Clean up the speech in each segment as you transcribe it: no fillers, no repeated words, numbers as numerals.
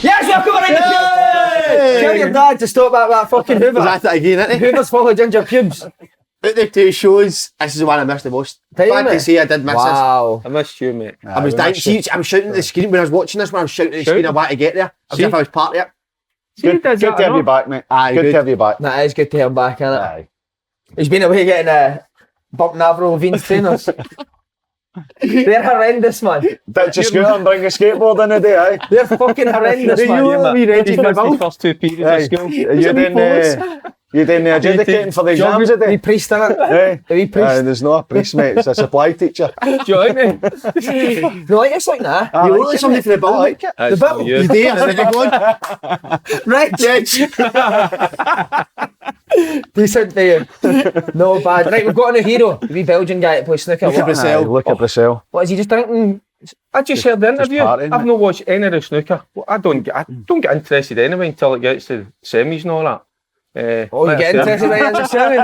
Yes, welcome around the pubes! Tell your dad to stop that fucking Hoover. Is that it again, isn't it? Hoover's full of ginger pubes. Out the 2 shows, this is the one I missed the most. Glad to say I did miss this. Wow. I missed you, mate. I was dying. See, I'm shouting at the screen when I was watching this one. I was shouting at the screen. I wanted to get there. As if I was part of it. Good to have you back, mate. Aye, good to have you back. Nah, it's good to have him back, isn't it? Aye. He's been away getting bumping Avril Lavigne's trainers. They're horrendous, man. Ditch your scooter and bring a skateboard in a day, aye? They're fucking horrendous, man. We ready He's for the missed his bill? first 2 periods of school. You doing the adjudicating for the exams a The day? priest, innit? Aye. The wee priest. There's no a priest, mate. It's a supply teacher. Do you like me? No, like it's like that. You look like somebody for the bill. like it. The bill. You do, it's a big one. Right, decent day. No bad. Right, we've got a new hero. The wee Belgian guy that plays snooker. Look at What, Aye, look at Brazil. what is he just drinking? I just heard the interview. partying, I've mate. not watched any of the snooker. Well, I don't get interested anyway until it gets to semis and all that. Oh, you get interested right in the semi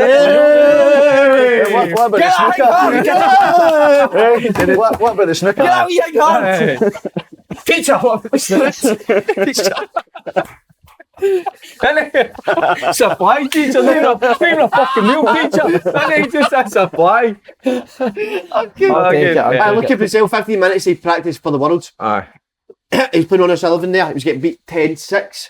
What about the snooker? What about the snooker? Get out, young heart! Teacher, what about Supply teacher, not a fucking meal teacher. And he just a supply. I look at Brazil, 15 minutes he practiced for the Worlds. Aye. He's putting on a Sullivan there. He was getting beat 10-6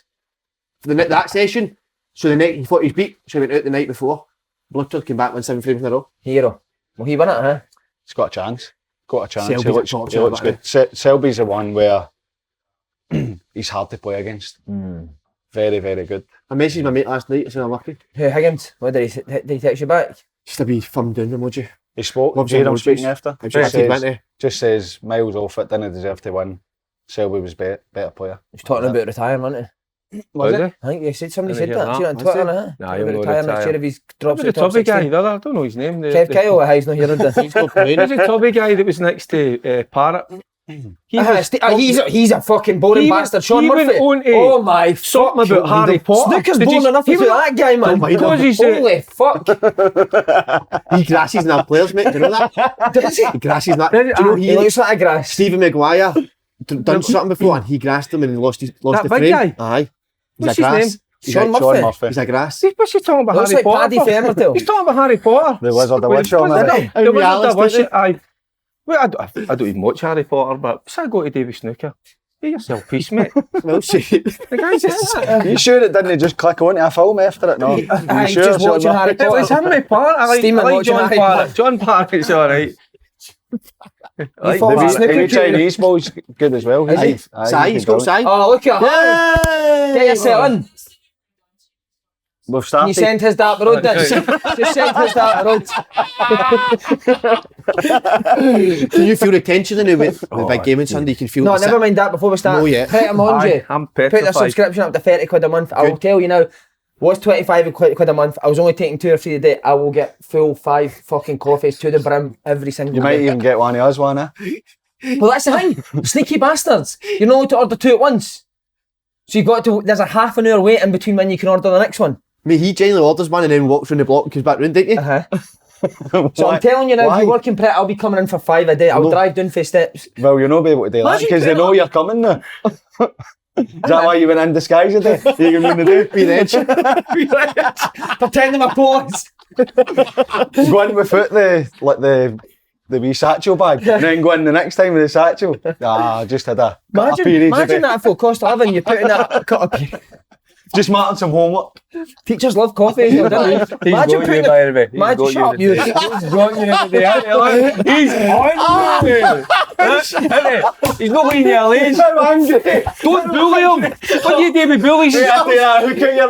for that session. So the night he thought he was beat, so he went out the night before. Blutter came back, won 7 frames in a row. Hero. Well, he won it, huh? He's got a chance. Got a chance. Selby's He looks good. Selby's the one where he's hard to play against. Very, very good. I messaged my mate last night, I said I'm lucky. Hey, Higgins, what did he text you back? Just a wee thumb down emoji. He spoke. Loves Jade, I'm emojis. speaking after. I Just says Miles Alford didn't deserve to win. Selby was better player. He was talking about retiring, wasn't he? Was it? I think you said somebody said Didn't that. hear See that on that, Twitter, was innit? Nah, He'll he'll not retire next retire. year if he drops The the top tubby guy, 16. I don't know his name. Kev Kyle, he's not here, is he? He's got playing. Who's the tubby guy that was next to Parrot? He's a fucking boring He bastard. went- Sean he went Murphy. on to Oh my something fuck. about Harry Potter. Snooker's Did boring you- enough he without that guy, man. Because he's Holy fuck. He grasses in our players, mate. Do you know that? Does he? He grasses in that. Did Do he? you know He looks like a grass. Stephen Maguire done something before and he grassed him and he lost That the big frame. guy? Aye. He's What's a his grass. name? He's Sean a- Murphy. He's a grass. What's he talking about Looks Harry like Potter? Paddy for? Fairmerdale. He's talking about Harry Potter. The Wizard of Witch on What's it. it? The In Wizard of reality, Witch. Aye. Well, I don't even watch Harry Potter, but what's that got to do with snooker? Get yourself peace, mate. Well, shit. The guy's just... You sure it didn't just click on to a film after it? No. You Aye, sure? just watching Harry It was Potter. him and Parrot. I like Steaming watching John Harry Parrot. Potter. John Parrott's alright. thought The Parrot. wee Chinese boy's good as well. Is he? Sai, he's got Sai. Oh, look at him. Get yourself in. We've Can you started. send his down the road, then? Just send his down the road. Can you feel the tension in it with the big game on Sunday? You can feel No, the never mind that before we start. No, yet. Put him on, Jay. I'm Put the petrified. subscription up to 30 quid a month. I will tell you now, was 25 quid a month. I was only taking 2 or 3 a day. I will get full 5 fucking coffees to the brim every single You day. might even get one of us one, eh? Well, that's the thing. Sneaky bastards. You're not allowed to order 2 at once. So you've got to, there's a half an hour wait in between when you can order the next one. I mean, he generally orders one and then walks round the block and comes back round, don't you? So I'm telling you now, if Why? you're working Pret, I'll be coming in for 5 a day. I'll No. drive down for steps. Well, you'll not be able to do that Imagine because they putting know on- you're coming now. Is that why you went in disguise today? You can win the day. Be the edge. Pretending my pose. Go in without the wee satchel bag and then go in the next time with the satchel. Ah, just had a cut a period Imagine today. that for cost of living. You're putting that cut up. Just marking some homework. Teachers love coffee. Don't they? He's Imagine got you, putting by the way. He's Imagine, got shut up, you. you. He's got you in the day. He's on you. He's not leaving you alone. Don't bully him. What do you do with bullies? Hook at your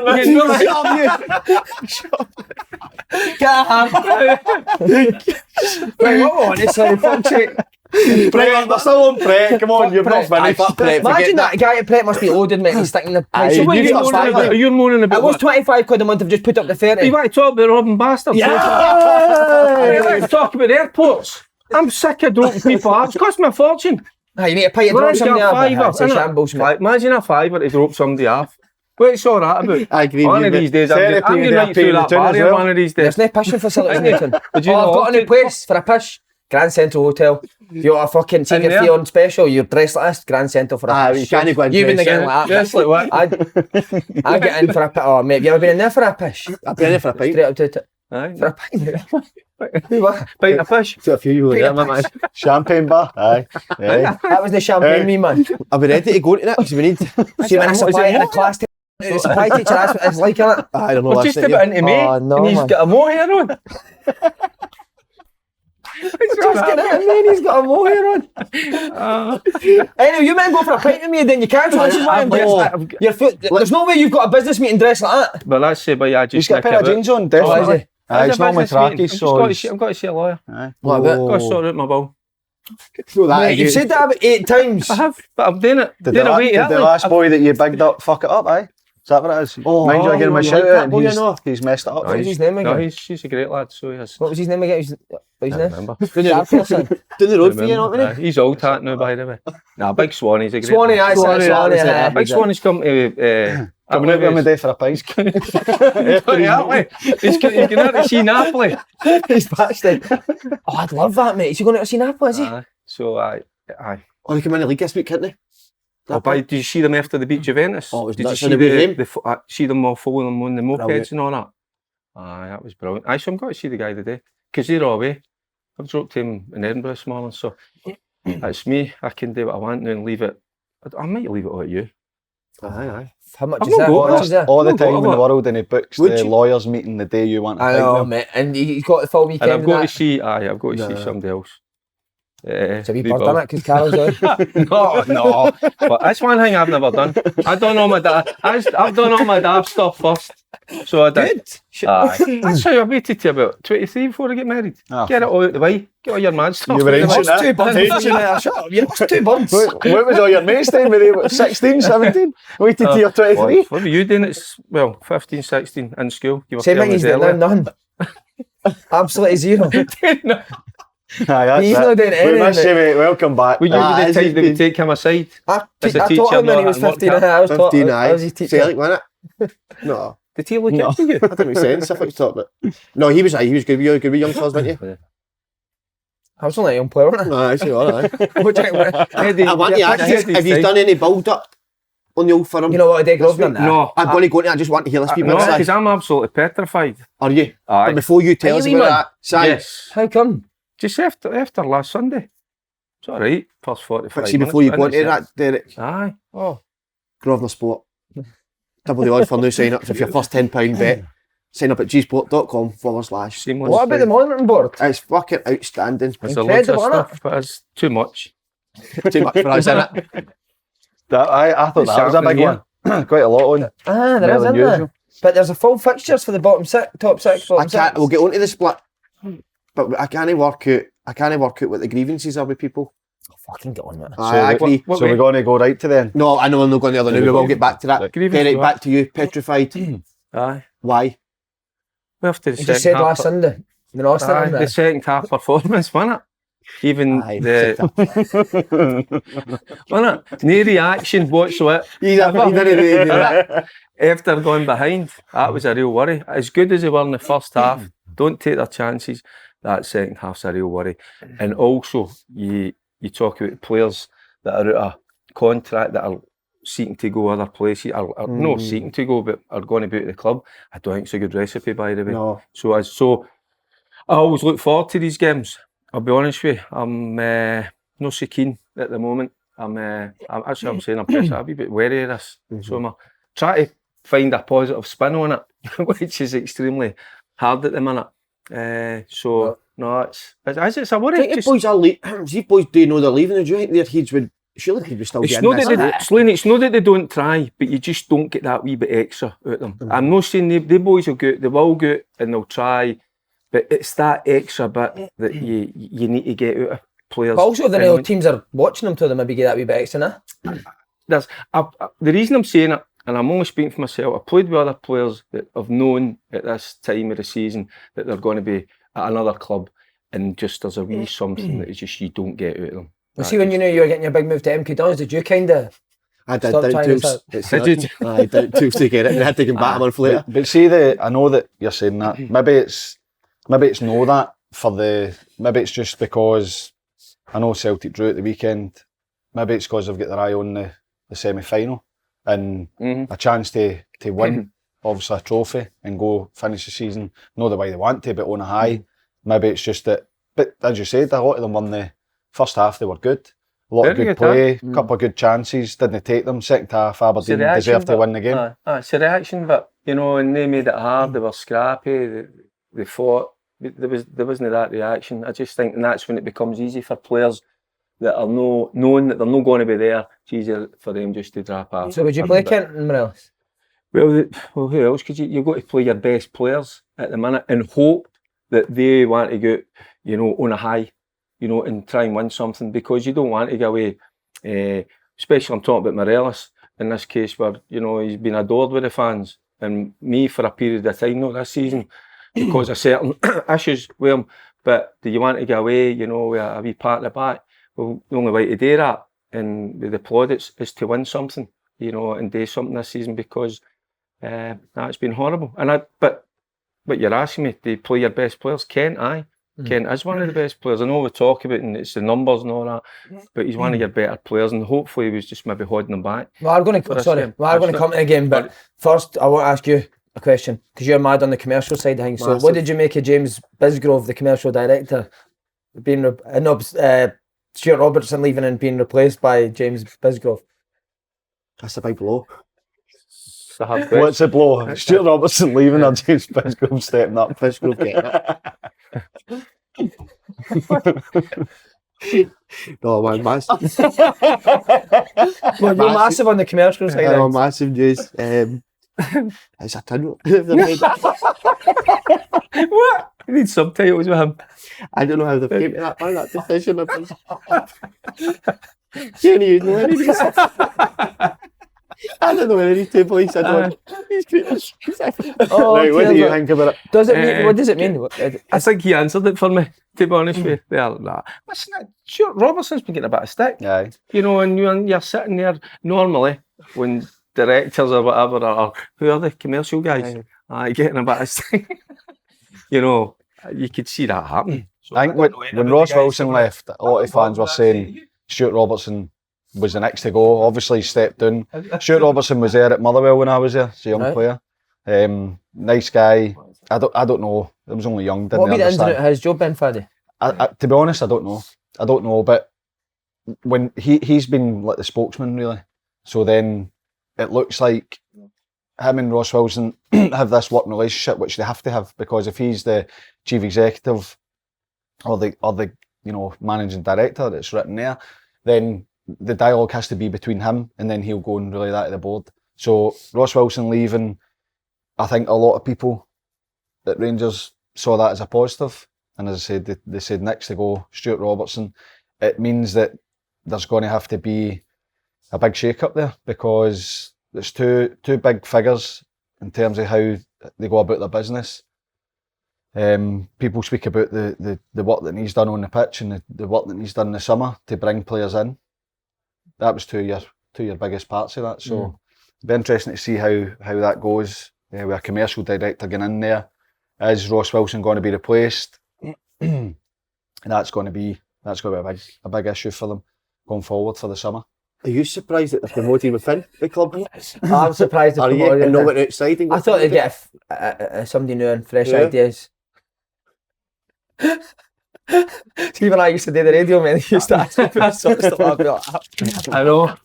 Right, what on? It's like, fuck's sake. Pret, they're still on Pret. Come on, you've not finished. Imagine that guy at Pret must be loaded, mate. He's sticking the price. Aye, up. you You're start moaning standing. about- You're moaning about It was what? 25 quid a month. I've just put up to 30. You want to talk about robbing bastards? You want to talk about airports? I'm sick of dropping people off. It's cost me a fortune. Aye, you need to pay to drop Imagine somebody a off. fiver. It's a innit? shambles, mate. Like, imagine a fiver to drop somebody off. What's all that about? I agree One with of you, these mate. days, I'm Therapy going and right through therapy that in the tune as barrier well. one of these days. There's no pishing facilities in Newton. Would you Oh, I've not got a new want place for a pish. Grand Central Hotel. You're a fucking take your fee on special. You're dressed like this. Grand Central for a You can't go in you wouldn't dress, get in like that. Just like what? I get in for a oh mate, have you ever been in there for a pish? I've been in for a pint. Straight up to it. Aye. For a pint. Pint of fish. So a few you there, man. Champagne bar. Aye. Aye. That was the champagne me man. I'll be ready to go into that because we need. See when I supply in a class the supply teacher, that's what it's like, innit? I don't know. Well, just about into me, Oh, no, and he's man. got a mohair on. Just get it in me and he's got a mohair on. Anyway, you might go for a pint with me then you can't, so this is why I'm dressed. Your foot, there's no way you've got a business meeting dressed like that. But let's say, but yeah, He's just got a pair of jeans on, definitely. Aye, it's normally trackies, so I've got to see a lawyer. Aye. What about? Got to sort out my bill. So that Mate, you've said that about 8 times. I have, but I'm doing it. Did Doing the, a wait, did the last boy that you bigged up fuck it up, aye? Is that what it is? Oh, Mind you, I give him a you shout like out that and boy, you know? he's messed it up. What was his name No, again? he's a great lad, so he is. What was his name again? What's his name? Remember. Sharp person. Down the road for you, not Aye, me. he's old hat now, by the way. Nah, Big Swanie's a great Swanee, lad. aye. Big Swanie's come to... Coming out with him a day for a pint. He's going out to see Napoli. He's backstage. Oh, I'd love that, mate. Is he going out to see Napoli, is he? So, aye. Oh, they come in the league this week, can't they? Oh, did you see them after they beat Juventus? Oh, it was did you nuts see on the way home. see them all following them on the mopeds Brilliant. and all that? Aye, that was brilliant. Aye, so I'm going to see the guy today because they're away. I've dropped him in Edinburgh this morning, so that's me. I can do what I want now and leave it. I might leave it all at you. Aye. How much I've is not that? got How much is that? All the No, time in what? the world, and he books Would the you? lawyers meeting the day you want to I fight know, them. mate. And he's got the full And weekend. I've got to and see. Aye, I've got to No. see somebody else. it's a wee wee bird, bird. innit? Because Carol's on. No. But that's one thing I've never done. I've done all my dab stuff first. So I did. Aye. That's how I waited to about 23 before I get married. Ah, Get it all out the way. Get all your mad stuff. You were out the way. ancient, eh? Two birds. Shut up. You lost 2 birds. What was all your mates then? Were they what, 16, 17? Waited till you're 23? What were you doing? It's 15, 16 in school. You were Same thing telling he's us doing earlier. now, none. Absolutely zero. No. Aye, that's He's it. not doing We anything, miss you, mate. mate. Welcome back. Would you Ah, be the is type it that would been- take him aside? I As a taught teacher, him when he not was at work 15. camp. I was taught. 15, I was his aye. teacher. Celtic, wasn't it? No. Did he look No. after you? That didn't make sense. I thought you talked about. No, he was good. You were good with young fellas, weren't you? I was only a young player, wasn't Aye, actually, all right. I? What do you think? Eddie, I want to ask you, have you done any build-up on the old firm? You know what I did, Grosvenor? No. I'm going to go into it. I just want to hear this people No, say. because I'm absolutely petrified. Are you? Aye. But before you tell Are us you, about man? that, Si, Yes. How come? Just after last Sunday. It's all right. First 45 but see, before you go into minutes. that, Derek, Aye. Oh. Grosvenor Sport, double the odds for new sign-ups. If your first £10 bet, sign up at gsport.com/. Seamless. What about the monitoring board? It's fucking outstanding. There's a loads of Incredible, stuff, but it's too much. Too much for us, innit? I thought that was a big Sharpening one. Quite a lot on. Ah, there More is, than isn't there? usual. But there's a full fixtures for the top six, I bottom can't. six. We'll get onto the split, but I can't work out what the grievances are with people. Fucking get on with it. I agree. What So way? we're going to go right to then. No, I know I'm not going the other now. We will get back to that. Grievance Derek, what? back to you. Petrified. Aye. Why? Well, after the You just second said last half, Sunday. The North aye, Stand the second half performance, wasn't it? Even Aye. wasn't it? No reaction whatsoever. He didn't do that. After going behind, that was a real worry. As good as they were in the first half, don't take their chances. That second half's a real worry. And also, you talk about players that are out of contract that are seeking to go other places, or not seeking to go, but are going to be at the club. I don't think it's a good recipe, by the way. No. So I always look forward to these games. I'll be honest with you, I'm not so keen at the moment. I'm saying I'm pressed. I'm a bit wary of this. So I'm trying to find a positive spin on it, which is extremely hard at the minute. So no, it's a worry. I think if boys are these boys do know they're leaving. Do you think their heads would? Surely they would still It's get not, in that this. it's not that they don't try, but you just don't get that wee bit extra out of them. I'm not saying the boys will go out, they will go out and they'll try, but it's that extra bit that you need to get out of players. But also, the And real when- teams are watching them to them maybe get that wee bit extra, nah? the reason I'm saying it, and I'm only speaking for myself, I played with other players that have known at this time of the season that they're going to be at another club, and just there's a wee something that is just you don't get out of them. Well, see, when you knew you were getting your big move to MK Dons, did you kind of... I did Stop doubt trying tubes. this Did you? I doubt tubes to get it. And I had to come back a month later. But see, I know that you're saying that. Maybe it's know that, maybe it's just because I know Celtic drew at the weekend. Maybe it's because they've got their eye on the semi-final and a chance to win, obviously a trophy and go finish the season, not the way they want to, but on a high. Maybe it's just that, but as you said, a lot of them won the first half, they were good. A lot of good play, a couple of good chances, didn't take them. Second half, Aberdeen deserved to win the game. It's a reaction, but and they made it hard, they were scrappy, they fought. There wasn't that reaction. I just think, and that's when it becomes easy for players that are knowing that they're not going to be there. It's easier for them just to drop off. So would you play Kent and Morelos? Well, who else could you've got to play your best players at the minute and hope that they want to go, on a high, and try and win something, because you don't want to go away, especially I'm talking about Morelos in this case, where, he's been adored with the fans, and me for a period of time, not this season, because of certain issues with him. But do you want to go away, with a wee pat in the back? Well, the only way to do that, and with the plaudits, is to win something, and do something this season, because it's been horrible. And but you're asking me to play your best players. Kent is one of the best players. I know we talk about it and it's the numbers and all that, but he's one of your better players, and hopefully he was just maybe holding them back. We're going to come to the game, but first I want to ask you a question, because you're mad on the commercial side of things. So what did you make of James Bisgrove, the commercial director, being Stuart Robertson leaving and being replaced by James Bisgrove? That's a big blow. What's a blow? Stuart Robertson leaving or James Bisgrove stepping up? Bisgrove getting it. No, man, massive. Well, you're massive on the commercial side. No, massive news. It's a tunnel. What? You need subtitles with him. I don't know how they came to that decision. Can you know any of these? I don't know any of these two boys. I don't. He's great. Right, what do you think about it? What does it mean? I think he answered it for me, to be honest with you. Listen, sure, Robertson's been getting a bit of stick. Aye. And you're sitting there normally when directors or whatever, or who are the commercial guys, getting a bit of stick. You could see that happen. So I think when Ross Wilson left, a lot of fans were saying Stuart Robertson was the next to go. Obviously he stepped down. Stuart Robertson was there at Motherwell when I was there as a young player. Nice guy. I don't know. I was only young. Didn't what would be the understand. has Joe been, Faddy? To be honest, I don't know. But when he's been like the spokesman really, so then it looks like him and Ross Wilson have this working relationship, which they have to have, because if he's the chief executive or the managing director that's written there, then the dialogue has to be between him, and then he'll go and relay that to the board. So Ross Wilson leaving, I think a lot of people at Rangers saw that as a positive, and as I said, they said next to go Stuart Robertson. It means that there's going to have to be a big shake-up there, because there's two big figures in terms of how they go about their business. People speak about the work that he's done on the pitch and the work that he's done in the summer to bring players in. That was two of your biggest parts of that. So it'll be interesting to see how that goes with a commercial director getting in there. Is Ross Wilson going to be replaced? And that's going to be a big issue for them going forward for the summer. Are you surprised that they're promoting within the club? I'm surprised they're promoting. And not went outside? I thought they'd get somebody new and fresh ideas. Even I used to do the radio, man. He used to ask me for that sort of stuff. I'd be like, I know.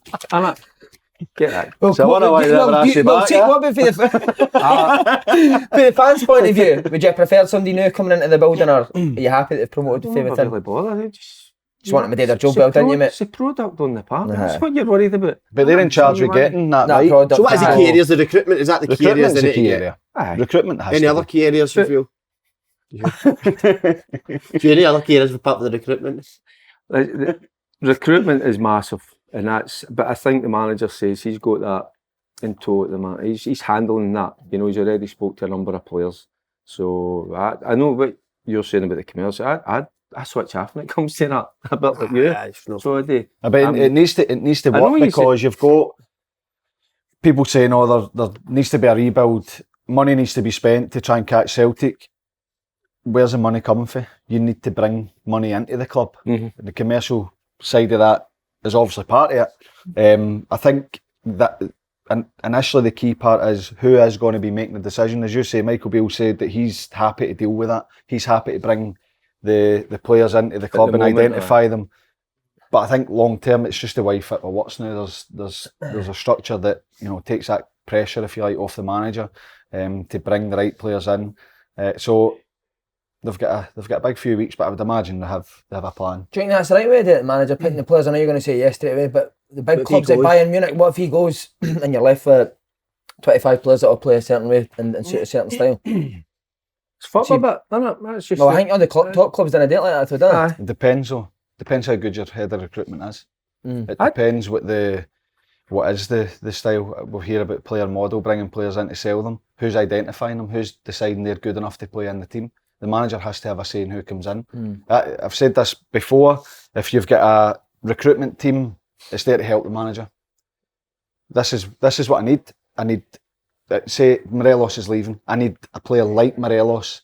Get that. Well, so I wonder why they never asked you back. What about for the fans' point of view? Would you prefer somebody new coming into the building, or are you happy that they've promoted from within? Really bother. Just want them to do their job well, didn't you, mate? It's a product on the park. That's what you're worried about. But they're in charge of getting that right. Product. So what is the key areas of recruitment? Is that the key areas? Recruitment's the key area. Recruitment has any other key areas you feel? Do you any other key areas for part of the recruitment? Recruitment is massive, and but I think the manager says he's got that in tow at the moment. He's handling that. He's already spoke to a number of players. So I know what you're saying about the commercial. I switch off when it comes to that. A bit like you. So I do. But it needs to work, because you've got people saying, there needs to be a rebuild. Money needs to be spent to try and catch Celtic. where's the money coming from? You need to bring money into the club. Mm-hmm. The commercial side of that is obviously part of it. I think that initially the key part is who is going to be making the decision. As you say, Michael Beale said that he's happy to deal with that. He's happy to bring the players into the club and identify them. But I think long term, it's just the way fit works now. There's a structure that takes that pressure, if you like, off the manager to bring the right players in. So they've got a big few weeks, but I would imagine they have a plan. Do you think that's the right way to do it, manager, picking the players? I know you're going to say yes straight away, but the big clubs like Bayern Munich, what if he goes and you're left with 25 players that will play a certain way and suit a certain style? It's football, but that's just. Well, I think all the top clubs didn't do it like that, don't they? It depends though. Depends how good your head of recruitment is. It depends what is the style. We'll hear about player model, bringing players in to sell them. Who's identifying them? Who's deciding they're good enough to play in the team? The manager has to have a say in who comes in. I've said this before. If you've got a recruitment team, it's there to help the manager. This is what I need. I need. Say Morelos is leaving. I need a player like Morelos.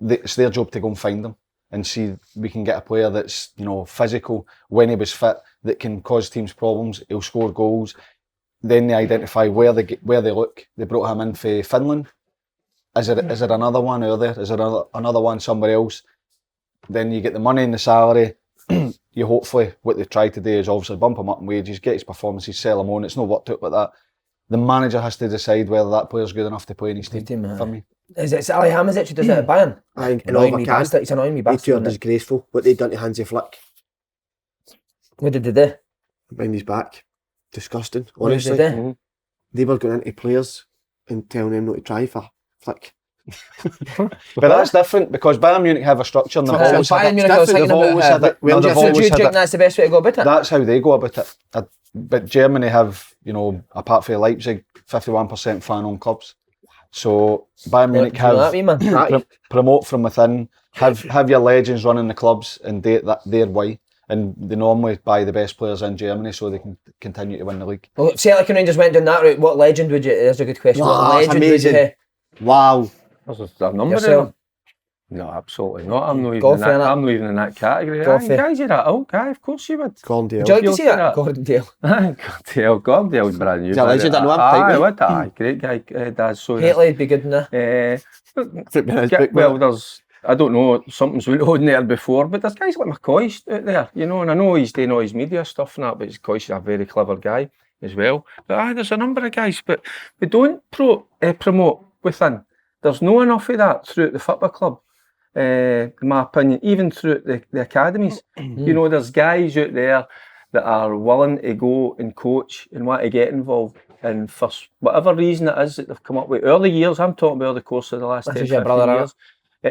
It's their job to go and find them and see we can get a player that's physical when he was fit, that can cause teams problems. He'll score goals. Then they identify where they look. They brought him in for Finland. Is there another one out there? Is there another one somewhere else? Then you get the money and the salary. You hopefully, what they try to do is obviously bump him up in wages, get his performances, sell him on. It's not worked out like that. The manager has to decide whether that player's good enough to play in his team. For me, is it Ali Hamzic who does it at Bayern? Annoying me bastard. He's annoying me bastard. It's disgraceful what they've done to Hansi Flick. What did they do? Behind his back. Disgusting. What Honestly, did they do? They were going into players and telling them not to try for Flick. But that's different because Bayern Munich have a structure and they've always Bayern had Munich I was thinking about it. do you think that's the best way to go about it? That's how they go about it. But Germany have, apart from Leipzig, 51% fan-owned clubs. So Bayern Munich have promote from within, have your legends running the clubs and do it their way. And they normally buy the best players in Germany so they can continue to win the league. Well, Celtic and Rangers went down that route. What legend would you? There's a good question. Wow, what legend would you? Wow. There's a number of them. No, absolutely not. I'm not even in that category. Guys, you're that old guy. Of course you would. Gordondale. Would you like to see that? Gordondale. Gordondale's brand new. He's a legend. I know him. What? Great guy. Dad. So Haley'd be good in there. Well, I don't know, something's went on there before, but there's guys like McCoy out there, and I know he's doing all his media stuff and that, but McCoy's a very clever guy as well. But there's a number of guys, but we don't promote within. There's no enough of that throughout the football club, in my opinion, even throughout the academies. There's guys out there that are willing to go and coach and want to get involved. And for whatever reason it is that they've come up with early years, I'm talking about the course of the last 10, 15 years.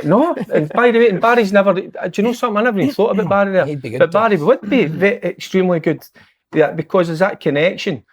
No, and by the way, and Barry's never. Do you know something? I never even thought about Barry there. But Barry would be extremely good, because there's that connection,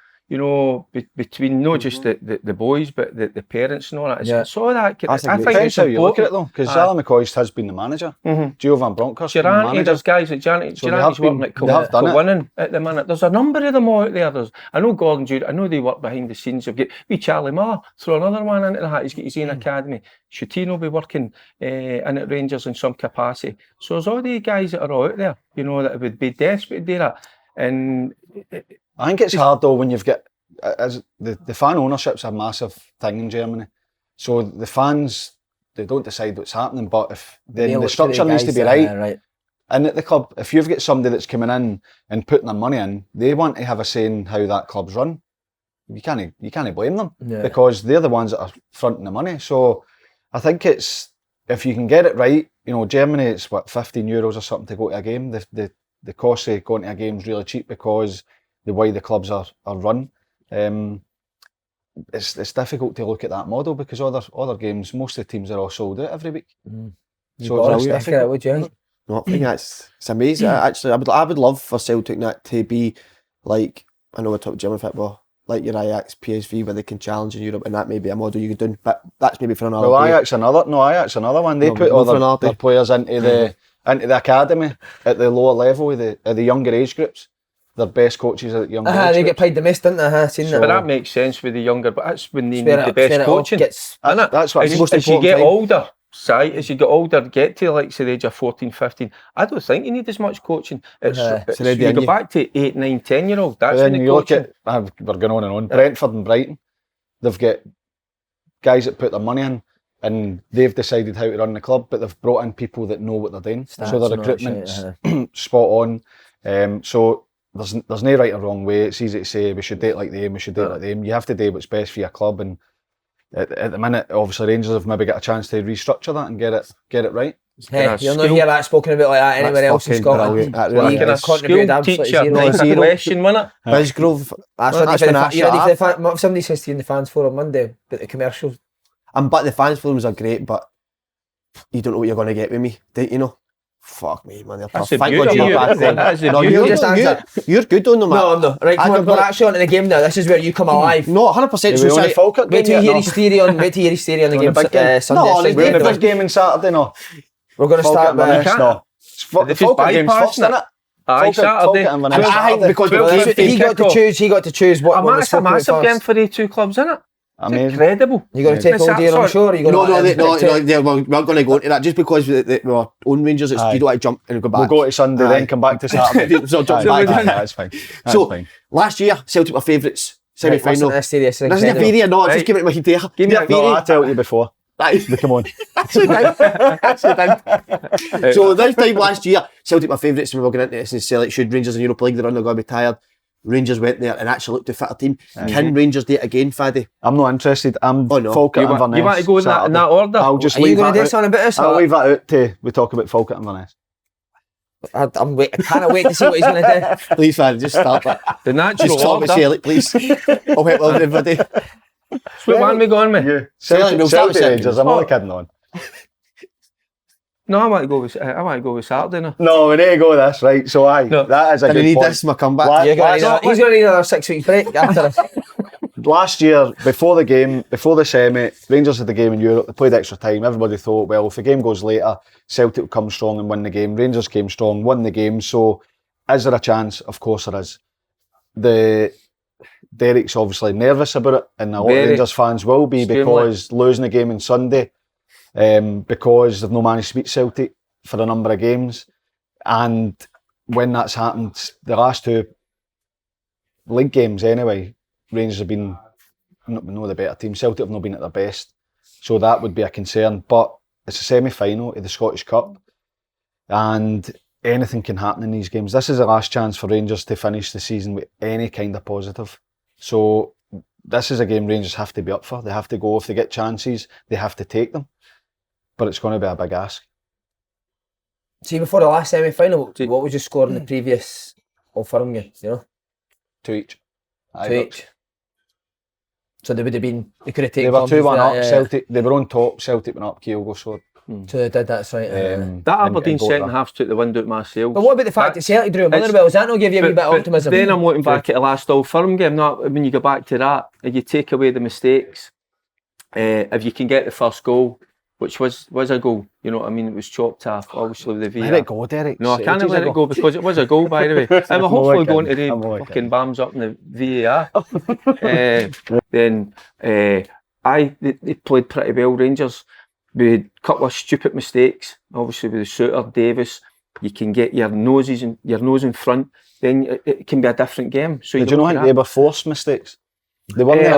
between not just the boys, but the parents and all that. It's all that. I think it's how you look at it though, because Alan McCoy has been the manager. Gio Van Bronckhorst been the manager. There's guys like Janet. Janet's working at winning at the minute. There's a number of them all out there. I know Gordon Jude. I know they work behind the scenes. You've got Charlie Marr. Throw another one into the hat. He's got his own academy. Shootin will be working in at Rangers in some capacity. So there's all the guys that are all out there, that would be desperate to do that. And I think it's hard though when you've got the fan ownership's a massive thing in Germany. So the fans, they don't decide what's happening, but if the structure needs to be right. And at the club, if you've got somebody that's coming in and putting their money in, they want to have a say in how that club's run. You can't blame them because they're the ones that are fronting the money. So I think it's, if you can get it right, Germany, it's what, €15 or something to go to a game. The cost of going to a game is really cheap because the way the clubs are run. It's difficult to look at that model because other games, most of the teams are all sold out every week. So it's difficult. Would you? No, I think it's amazing. Actually, I would love for Celtic to be like, I know we're talking German football, like your Ajax, PSV, where they can challenge in Europe, and that may be a model you could do. But that's maybe for another. Well, Ajax another one. They put all their players into the academy at the lower level, the younger age groups. Their best coaches at the younger age groups. They get paid the most, don't they? Seen that. But that makes sense with the younger. But that's when they need the best coaching. That's what's most as you get older, sight as you get older, get to like say the age of 14, 15, I don't think you need as much coaching. It's you go back to 8, 9, 10-year-old. That's when the coaching. We're going on and on. Brentford and Brighton, they've got guys that put their money in, and they've decided how to run the club, but they've brought in people that know what they're doing. So the recruitment's spot on. So there's no right or wrong way. It's easy to say we should do it like them, we should do it like them. You have to do what's best for your club, and at the minute, obviously Rangers have maybe got a chance to restructure that and get it right. Hey, you'll not hear that spoken about like that anywhere else in Scotland. Like a school teacher, nice question, wasn't it? Bisgrove. If somebody says to you in the fans forum Monday about the commercials, but the fans forums are great, but you don't know what you're going to get with me, don't you know? Fuck me, man. Thank God you're back then. You're good on them, man. No, I'm not. Right, come on, we're actually onto the game now. This is where you come alive. No, 100%. So sorry. Falkirk Wait till you hear his theory on the game Sunday. We're in the big game on Saturday, no. We're going to start with the Falkirk game's first, isn't it? Aye, Saturday. I think because he got to choose what. That's a massive game for the two clubs, isn't it? Amazing. Incredible. You going to take all day on shore? Or you going we're not going to go into that just because we're own Rangers. You don't want to jump and go back. We'll go to Sunday, then come back to Saturday. So jump back. That's fine. Last year, Celtic were favourites. Semi-final. This is a theory or not? Just give it my head there. Give me a theory. I told you before. Come on. So this time last year, Celtic were favourites and we were going into this and say, like, should Rangers in Europa League, they're going to be tired. Rangers went there and actually looked a fitter team. Can Rangers do it again, Faddy? I'm not interested. Falkirk and Inverness. You want to go in that order? I'll just Are you going to do something about this? I'll leave that out till we talk about Falkirk and Inverness. I can't wait to see what he's going to do. Please, Faddy, just start that. The natural just talk order. With Celtic, please. I'll help everybody. What one we going with? Yeah. Celtic Rangers, I'm only kidding on. No, I want to go with Saturday now. No, we need to go with this, right? So that is a good need point. This is my comeback. He's going to need another 6 weeks break after this. Last year, before the game, before the semi, Rangers had the game in Europe, they played extra time. Everybody thought, well, if the game goes later, Celtic will come strong and win the game. Rangers came strong, won the game. So is there a chance? Of course there is. Derek's obviously nervous about it, and a lot of Rangers fans will be because losing the game on Sunday, because they've no managed to beat Celtic for a number of games. And when that's happened, the last two league games anyway, Rangers have been not the better team. Celtic have not been at their best. So that would be a concern. But it's a semi-final of the Scottish Cup, and anything can happen in these games. This is the last chance for Rangers to finish the season with any kind of positive. So this is a game Rangers have to be up for. They have to go. If they get chances, they have to take them. But it's going to be a big ask. See, before the last semi-final, what was your score in the previous Old Firm game? You know, 2 each. 2 each. So they would have been. They could have taken. They were 2-1 up. Celtic. They were on top. Celtic went up. Kyogo scored. So they did. That's right. That Aberdeen second half took the wind out myself. But what about the fact that Celtic drew a Motherwell? Does that not give you a wee bit of optimism? Then I'm looking back at the last Old Firm game. Not when you go back to that, and you take away the mistakes. If you can get the first goal, which was a goal, you know what I mean? It was chopped off, obviously, with the VAR. Let it go, Derek. No, I can't let it go because it was a goal, by the way. And we're hopefully going to the fucking bams up in the VAR. They played pretty well, Rangers. We had a couple of stupid mistakes, obviously with the shooter, Davis. You can get your nose in front, then it can be a different game. So Did you not think they were forced mistakes? They weren't the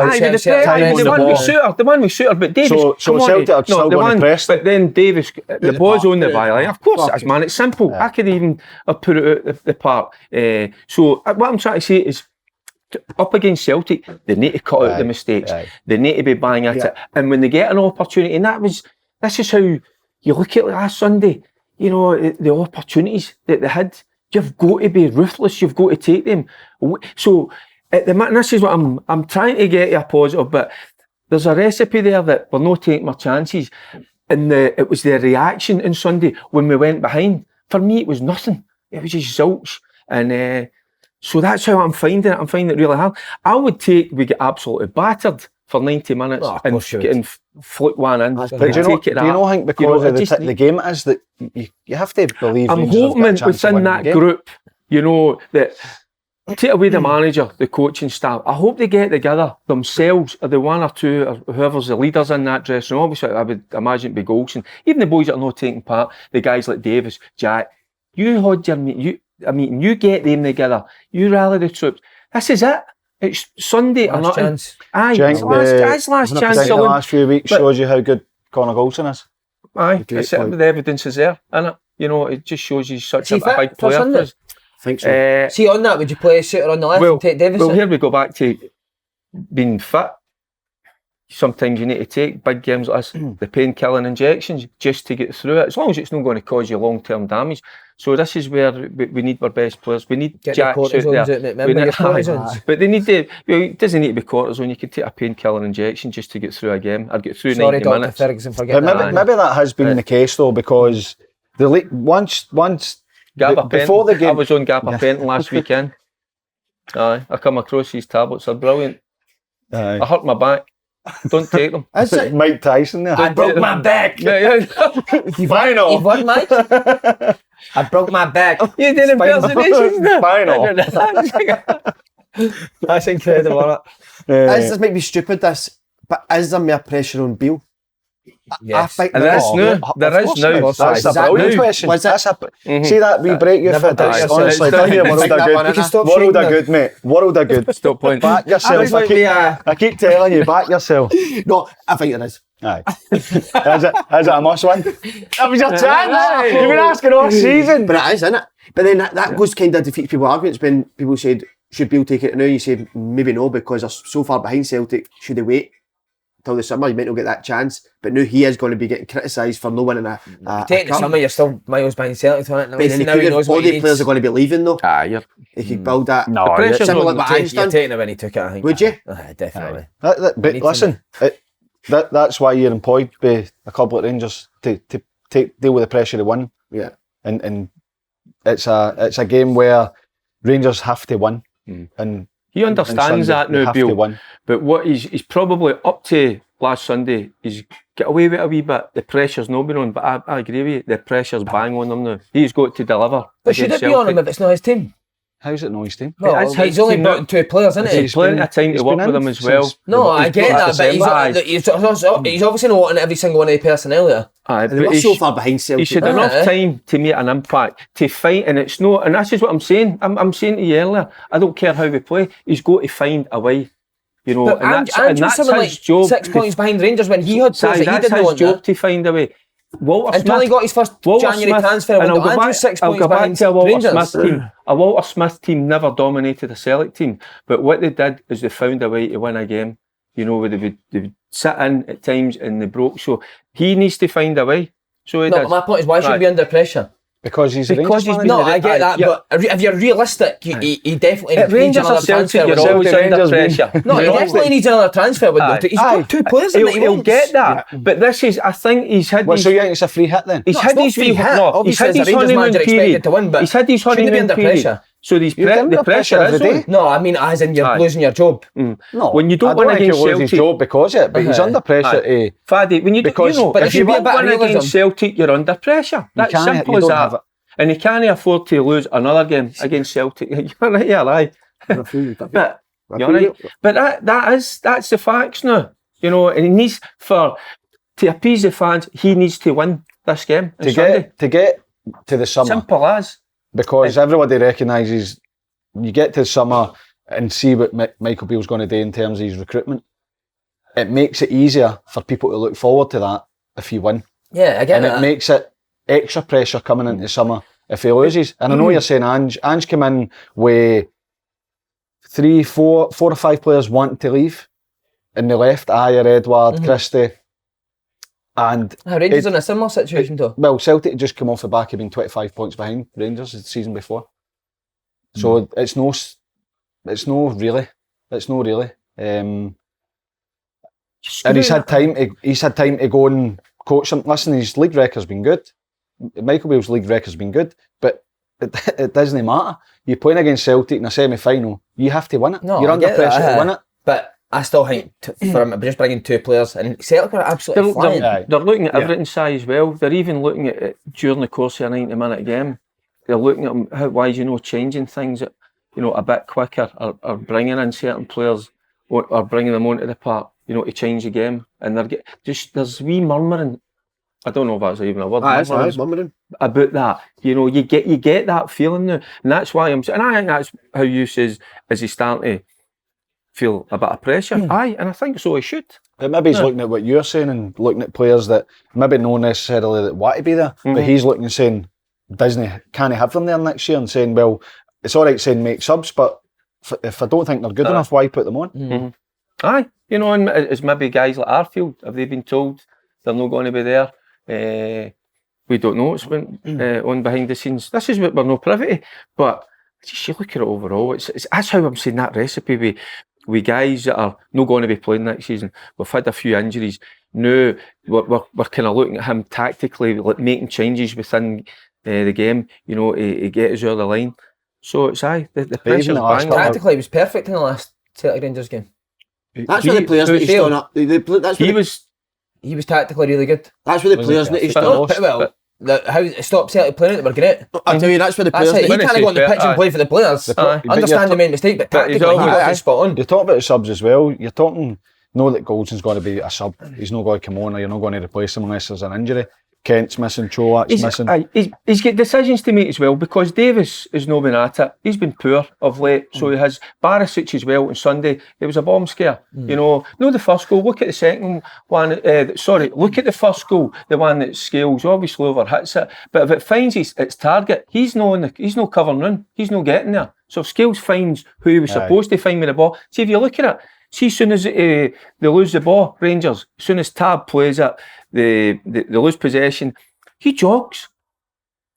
one with shooter, but Davis. So Celtic are still going to press. But then Davis, the ball's on the byline. Of course, it is, man. It's simple. I could even have put it out the park. So what I'm trying to say is, up against Celtic, they need to cut out the mistakes. They need to be bang at it. And when they get an opportunity, and this is how you look at it last Sunday. You know, the opportunities that they had. You've got to be ruthless. You've got to take them. So. This is what I'm trying to get you a positive, but there's a recipe there that we're not taking our chances. And it was the reaction on Sunday when we went behind. For me, it was nothing. It was just zilch. And so that's how I'm finding it. I'm finding it really hard. I would take, we get absolutely battered for 90 minutes and getting flick one in. But do you not think because of the game it is that you have to believe I'm hoping within that group, you know, that take away the manager, the coaching staff. I hope they get together themselves, or the one or two, or whoever's the leaders in that dressing room. Obviously, I would imagine it'd be Golson. Even the boys that are not taking part, the guys like Davis, Jack. You had your meeting. You get them together. You rally the troops. This is it. It's Sunday or nothing. Chance. Aye, Think it's last chance. The last few weeks shows you how good Connor Golson is. Aye, the evidence is there, innit? You know, it just shows he's such a big player for us. I think so. See, on that, would you play Suter on the left and take Davis? Well, here we go back to being fit. Sometimes you need to take big games like this, the pain-killing injections, just to get through it, as long as it's not going to cause you long-term damage. So this is where we need our best players. We need Get Jacks out there. Remember your cortisons. But they need to, it doesn't need to be cortisone. You can take a pain-killing injection just to get through a game, or get through 90 Dr. minutes. Ferguson, But forget that. maybe that has been the case though, because once before the game, I was on gabapentin last weekend. Aye, I come across these tablets. They're brilliant. Aye. I hurt my back. Don't take them. Is it? Mike Tyson there. I broke my back. Yeah. Final. You've won, Mike? I broke my back. You did impersonations now. Final. That's incredible, isn't This might be stupid, but is there more pressure on Beale? Yes. I think And there there is is. now. There is now. That's a Is that brilliant new? question. Was it? That's see that we break you Never for doubt this. yourself. Honestly, It's tell you, world Pick that one of up. good. Stop World shaking of good, mate. World of good. Stop pointing. Back yourself. I keep telling you, back yourself. No, I think there is. Aye. Is it a must win? That was your chance. You've been asking all season. But it is, isn't it? But then that goes kind of defeats people's arguments when people said, should Beale take it now? You said, maybe no, because they're so far behind Celtic. Should they wait till the summer? You might not get that chance. But now he is going to be getting criticised for no winning a Take the cup. summer, you're still miles behind Celtic on it. But then Now he knows all what he the players needs. are going to be leaving though. Aye, He could build that. No, The pressure's similar on. like what Ange You're done. taking it when he took it, I think. Would you? Definitely. But need listen, that's why you're employed by a club like Rangers to deal with the pressure to win. Yeah. And it's a game where Rangers have to win. And He understands Sunday, that they now, have to Bill. win. But what he's probably up to last Sunday, he's get away with it a wee bit. The pressure's not been on, but I agree with you. The pressure's bang on him now. He's got to deliver. But should it be on him if it's not his team? How's it not his team? No, It's his he's only team brought now. in 2 players, isn't he? He's plenty of time he's to work been with in him as well. since- No, I He's get brought that, but he's obviously not wanting every single one of the personnel there. Aye, And they but were he so far behind Celtic. He's had enough time to make an impact, to fight, and it's not. And this is what I'm saying. I'm saying to you earlier. I don't care how we play. He's got to find a way. You know, But and that's something his like job. 6 points behind Rangers when he had players that he That's didn't his want job there. to find a way. Walter Until Smith, he got his first Walter January Smith, transfer and window, I'll go Andrew's 6 I'll points go back behind to a Walter Rangers. Smith team. A Walter Smith team never dominated a Celtic team, but what they did is they found a way to win a game. You know, where they would sit in at times and they broke. So he needs to find a way. So he No, does. but my point is, why should he be under pressure? Because he's a Because Rangers he's fan. No, I get that, yeah. but if you're realistic, he definitely At needs Rangers or another Celtic, transfer you're window. always the under Rangers pressure. No, he You're definitely always- needs another transfer window. Aye. He's got 2 players in that he He'll wants. get that, but this is. I think he's had. Well, these, so you think it's a free hit then? He's No, had it's not these free few. hit. No, he's Obviously, had as a his Rangers honeymoon manager expected period. to win, but He's had his shouldn't he be honeymoon under period. pressure? So these You're under the pressure pressure is every on. day. No, I mean, as in you're Aye. losing your job. No. When you don't I win think against he'll lose his Celtic- job because of it, but he's Aye. under pressure to... Faddy, when you Because- you know, but if there you should be a don't bit of win realism. against Celtic, you're under pressure. That's can't- simple you as don't that. have it. And he can't afford to lose another game against Celtic. You're right, you're right. But you're right. But that's the facts now. You know, and he needs to appease the fans. He needs to win this game on Sunday. To get to the summer, Simple as. because everybody recognises you get to the summer and see what Michael Beale's going to do in terms of his recruitment. It makes it easier for people to look forward to that if you win. Yeah, I get And that. it makes it extra pressure coming into summer if he loses. And I know you're saying Ange came in with 4 or 5 players wanting to leave. And they left Ayer, Edward, Christie. And Rangers in a similar situation though. well, Celtic had just come off the back of being 25 points behind Rangers the season before. So it's no really. And he's had time to go and coach them. Listen, his league record's been good. Michael Beale's league record's been good, but it doesn't matter. You're playing against Celtic in a semi-final. You have to win it. No, You're I under get pressure that, to win it. But I still think for him, just bringing 2 players and Celtic are absolutely flying. They're looking at everything size as well. They're even looking at it during the course of a 90-minute game. They're looking at why is you know changing things. you know, a bit quicker, or bringing in certain players, or bringing them onto the park, you know, to change the game. And there's wee murmuring. I don't know if that's even a word. Murmuring about that. You know, you get that feeling now, and that's why and I think that's how you says, is he starting to feel a bit of pressure? Aye, and I think so he should. But maybe he's looking at what you're saying and looking at players that maybe not necessarily that want to be there, but he's looking and saying, can he have them there next year? And saying, well, it's all right saying make subs, but if I don't think they're good enough, why put them on? Aye, you know, and it's maybe guys like Arfield, have they been told they're not going to be there? We don't know what's went on behind the scenes. This is what we're not privy to, but just you look at it overall, it's that's how I'm saying that recipe with guys that are not going to be playing next season. We've had a few injuries. Now we're kind of looking at him tactically, like making changes within the game, you know, to get us over the line. So it's the pressure's bang. Tactically, he was perfect in the last Celtic Rangers game. That's where the players need to stand up. He was tactically really good. That's where the players need to stand up. How it stopped Celtic playing it, they were great. I tell you, that's where the players. He can't go on the pitch and play for the players. Understand the main mistake, but tactically he was spot on. You're talking about the subs as well. You're talking, know that Goldson's going to be a sub. He's not going to come on, or you're not going to replace him unless there's an injury. Kent's missing, Cholak's missing. He's got decisions to make as well, because Davis has not been at it. He's been poor of late, so he has. Barisic as well on Sunday, it was a bomb scare. You know, no the first goal, look at the second one, look at the first goal, the one that Scales obviously over hits it, but if it finds its target, he's not covering run, he's not getting there. So if Scales finds who he was supposed to find with the ball, see if you look at it, see as soon as they lose the ball, Rangers, as soon as Tab plays it, they lose possession, he jogs.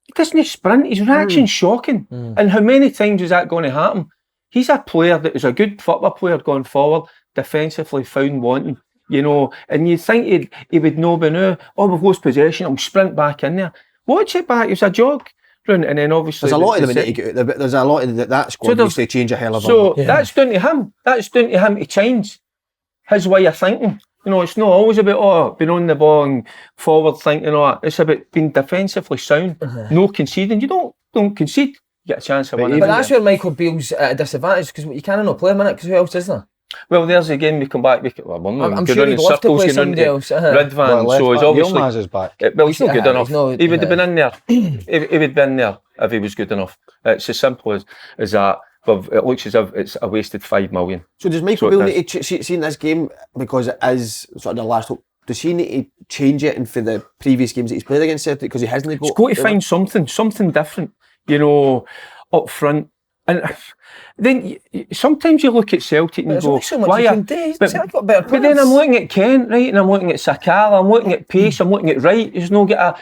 He doesn't sprint, his reaction's shocking. And how many times is that going to happen? He's a player that is a good football player going forward, defensively found wanting, you know, and you think he would know by now, we've lost possession, I'll sprint back in there. Watch it back, it was a jog. And then obviously there's a lot of them. There's a lot of that squad needs to change a hell of a lot. So that's down to him. That's down to him to change his way of thinking. You know, it's not always about being on the ball and forward thinking. It's about being defensively sound, no conceding. You don't concede, you get a chance of winning. But that's where Michael Beale's at a disadvantage, because you can't not play him in it, because who else is there? Well, there's again, we come back. I'm sure he'd love to play somebody else. Ridvan, so he's obviously. Yilmaz is back. Well, he's not good enough. He would have been in there. He would have been there if he was good enough. It's as simple as that. But it looks as if it's a wasted 5 million. So does Michael Beale need to see in this game, because it is sort of the last hope, does he need to change it for the previous games that he's played against Celtic, because he hasn't got... He's got to find something different, you know, up front. And then sometimes you look at Celtic and go, so much you can do. Got better but then I'm looking at Kent, right, and I'm looking at Sakala, I'm looking at pace, I'm looking at Wright. There's no get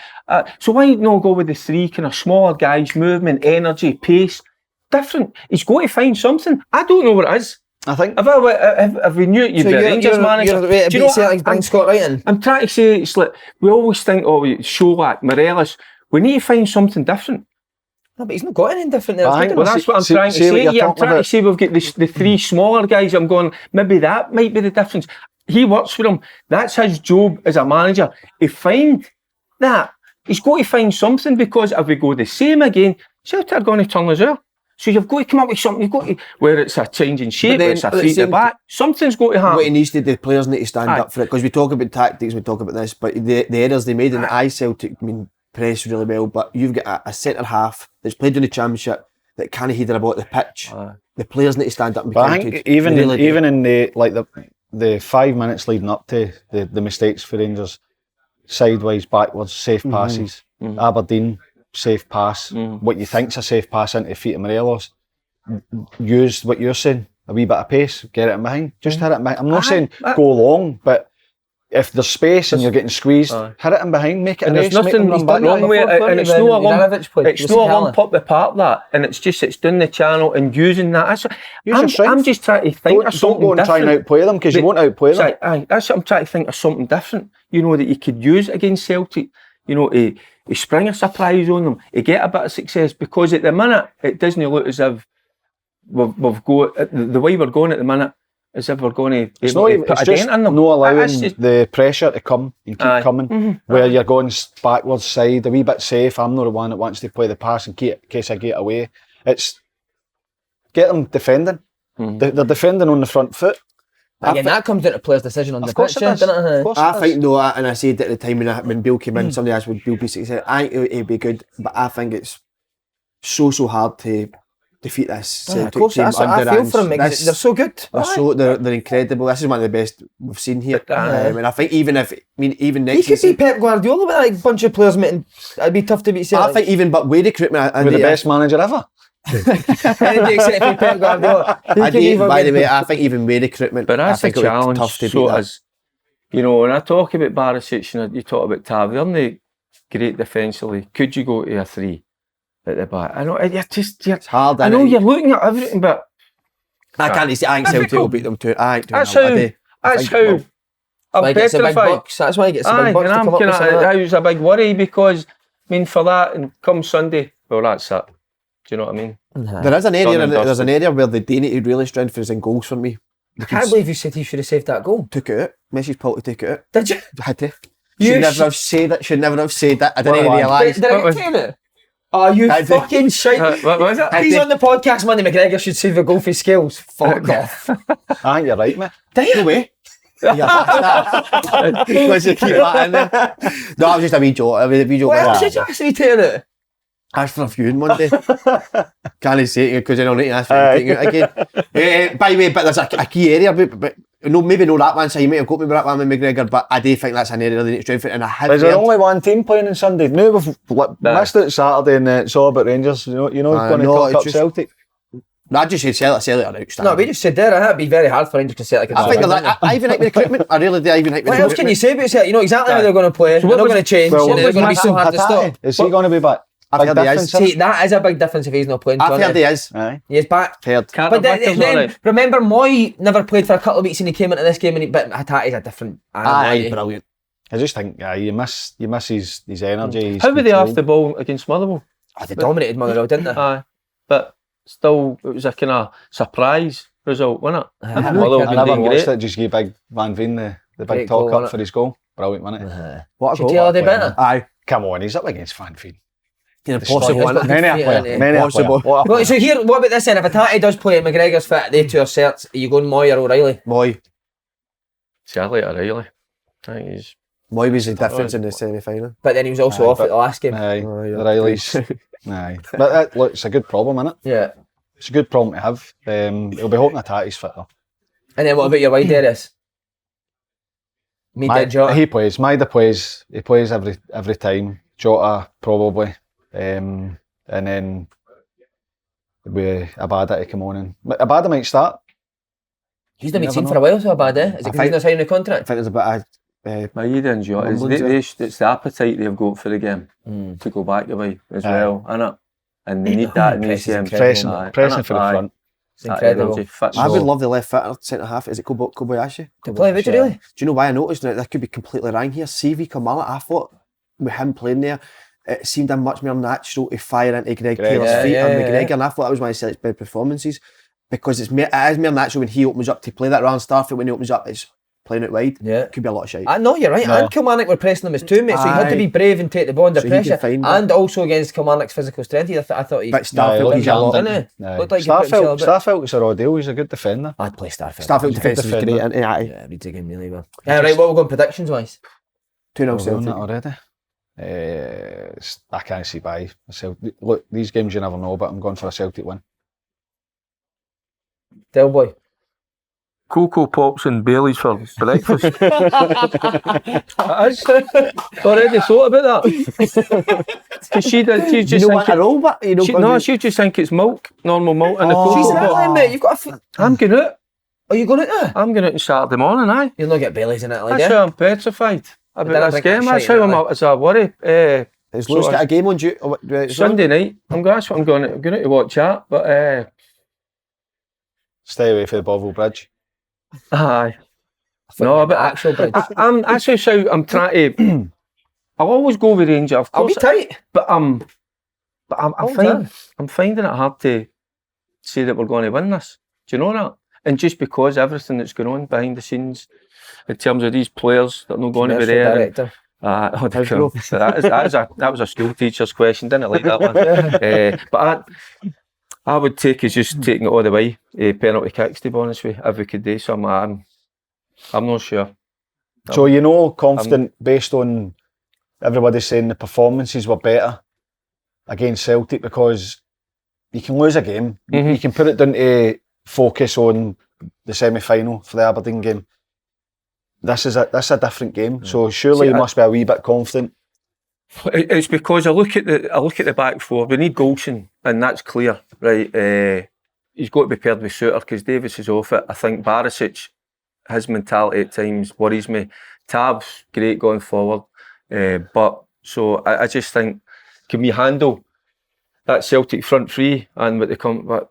so why not go with the three kind of smaller guys, movement, energy, pace, different? He's got to find something. I don't know what it is. I think if we knew you'd be a Rangers manager, do you know what? Bring Scott Wright in. I'm trying to say, it's like we always think, Cholak, Morelos. We need to find something different. No, but he's not got anything different there. Well, that's what I'm trying to say. I'm trying to say we've got the three smaller guys. I'm going, maybe that might be the difference. He works for him. That's his job as a manager. To find that, he's got to find something, because if we go the same again, Celtic are going to turn us out. So you've got to come up with something. You've got to, whether it's a change in shape, it's a three to back, something's got to happen. What he needs to do, the players need to stand up for it, because we talk about tactics, we talk about this, but the errors they made in the Celtic, press really well, but you've got a centre half that's played in the Championship that can't head about the pitch. The players need to stand up and be counted. I think even in the 5 minutes leading up to the mistakes for Rangers, sideways, backwards, safe passes, Aberdeen, safe pass, what you think's a safe pass into the feet of Morelos, use what you're saying, a wee bit of pace, get it in behind, just hit it in behind. I'm not saying go long, but if there's space and you're getting squeezed, hit it in behind, make it a race, there's nothing wrong with it, and it's not a lump up the park, that, and it's down the channel and using that. I'm just trying to think of something different. Don't go and try and outplay them, because you won't outplay them. That's what I'm trying to think of, something different, you know, that you could use against Celtic, you know, to spring a surprise on them, to get a bit of success, because at the minute it doesn't look as if we've got the way we're going at the minute, as if we're going to put a dent in them. No allowing the pressure to come and keep coming, where you're going backwards side, a wee bit safe. I'm not the one that wants to play the pass in case I get away. It's get them defending. They're defending on the front foot. Again, that comes down to players' decision on the course pitch, it does. doesn't it? Of course I it does. think though, and I said at the time when Bill came in, somebody asked would Bill be successful. I think he'd be good, but I think it's so hard to defeat this Of Celtic course, team that's what under I feel Ange. for them, because This- they're so good. They're incredible. This is one of the best we've seen here. And I think even He next could be season, Pep Guardiola with like a bunch of players, mate, and it'd be tough to beat I Celtic. think even but with recruitment, We're the best manager ever. Anything except for Pep Guardiola. by the way, I think even with recruitment, But I that's a think it would be challenge. tough to So beat that. as you know, when I talk about Barisic and you talk about Tav, they're not great defensively. Could you go to a 3 at the back? I know It's hard. I know you're looking at everything, but I can't see. I think Celtic will beat them too. I think that's 2-0. that's think it how That's why I'm he gets the big petrified. bucks. That's why he gets the Aye, big bucks and to I'm come up with something like that. that was a big worry because I mean for that and come Sunday, well that's it. Do you know what I mean? There is an Done area. and There's an dusted. area where they do need to really strengthen is in goals for me. I can't believe you said he should have saved that goal. Took it out. Messi's pulled to take it out. Did you? Had to. You Should never sh- have said that. Should never have said that. I didn't Well, realise. Did I What get was- taken it? Oh, you I did. fucking shite. What was it? He's on the podcast, Monday McGregor should save a goal for scales. Fuck off. I think you're right, mate. No way. Let's just keep that in there. No, I was just a wee joke. A wee joke. What else did you actually take it? Ask for a few on Monday. Can't say it because I don't need to ask for anything out again. By the way, but there's a key area, but no, maybe not that one. So you might have got me with that one with McGregor, but I do think that's an area they need to strengthen. And I have Is there heard- only one team playing on Sunday? No, we've missed it Saturday and it's all about Rangers. You're going to no, talk it's up just- Celtic. No, I just said Celtic are outstanding. No, we just said there, it'd be very hard for Rangers to Celtic. I think they're like, I even like recruitment. I really do even like What else can you say about Celtic? You know exactly how they're going to play. They're what not was- going to change. Well, and they're going to be so hard to stop. Is he going to be back? I've Big heard he difference, is. isn't it? See, that is a big difference if he's not playing. I've heard Tony. he is. Aye. He is back. Heard. But then remember, Moy never played for a couple of weeks and he came into this game, but Hatati's a different animal. Aye, isn't he? brilliant. I just think you miss his energy. his How were they control. off the ball against Motherwell? Oh, they dominated Motherwell, didn't they? Aye, but still, it was a kind of surprise result, wasn't it? Aye. I think Motherwell I been never doing watched great. it. Just give Big Van Veen the Great big goal, talk wasn't up it? for his goal. Brilliant, wasn't it? What a Should goal. tell they player. better. Aye. Come on, he's up against Van Veen. Impossible, He's isn't got it? good Many a feet, player. hasn't he? Many a Impossible. player. What a Well, so here, what about this then? If Hatati does play and McGregor's fit, they two are certs. Are you going Moy or O'Reilly? Moy. See, I like O'Reilly. I think he's Moy was the difference in the semi-final. But then he was also Aye, off at the last game. Aye, Oh, yeah. Riley's. Aye. But look, it's a good problem, isn't it? Yeah. It's a good problem to have. He'll be hoping Tati's fit though. And then what about your wide Darius? Me and Jota. He plays. Maida plays. He plays every time. Jota probably. And then with Abada to come on and Abada might start. He's not been never seen know. for a while, so bad, eh? Is it because he's think- not signing a I contract? think there's a bit of Maida and Jota. Rumblings, It's the appetite they've got for the game to go back away as Aye. well, innit? And they need that in these Press is games. incredible. Aye, Pressing innit? for the Aye. front. It's That incredible. energy, fit I would so- love the left footer centre half. Is it Kobayashi? To play, would you really? Do you know why I noticed that? That could be completely wrong here. CV Kamala, I thought with him playing there, it seemed a much more natural to fire into Greg Taylor's yeah, feet yeah, and yeah. McGregor, and I thought that was one of Celtic's better performances because it is more natural when he opens up to play that round. Starfield when he opens up, it's playing it wide. Yeah. Could be a lot of shit. I know you're right. No. And Kilmarnock were pressing him as two mates, so he had to Aye. be brave and take the ball under So he could pressure. find that. And also against Kilmarnock's physical strength, I thought he But Starfield, looked he's a lot. didn't he? Aye. Looked like he put himself a bit- Starfield's a ordeal. He's a good defender. I'd play Starfield. Starfield defence is defender. great. And, Yeah, reads the game really well. Right, what we're going predictions wise? 2-0 We've done Celtic. that already. I can't see by myself. Look, these games you never know, but I'm going for a Celtic win. Del boy. Cocoa Pops and Baileys for breakfast. I already thought about that. Because she You just know think what I roll, but you know. she just think it's milk, normal milk, and the Oh. Cocoa She's Pop. Italy, mate. You've got a. I'm going out. Are you going out there? I'm going out on Saturday morning, aye. You'll not get Bailey's in Italy, That's yeah? how I'm petrified about then I this think game. that's That's shite, how isn't it's a worry. Has Lewis So got a game on due? Sunday night, that's what I'm going to watch that. But Stay away from the Bovril Bridge. aye. No, but actual bridge. I'm actually how I'm trying to. I'll always go with Rangers, of I'll be course. tight. But I'm Hold on. finding it hard to say that we're going to win this. Do you know that? And just because everything that's going on behind the scenes, in terms of these players that are not going to be Commercial there. director. That was a school teacher's question, didn't it? Like that one. But I would take is just taking it all the way, penalty kicks, to be honest with you, if we could do something. I'm not sure. So you know, confident based on everybody saying the performances were better against Celtic, because you can lose a game. You can put it down to focus on the semi-final for the Aberdeen game. This is a different game, so surely you must be a wee bit confident. It's because I look at the back four. We need Golson, and that's clear, right? He's got to be paired with Suter because Davis is off it. I think Barisic, his mentality at times worries me. Tab's great going forward, but so I just think, can we handle that Celtic front three and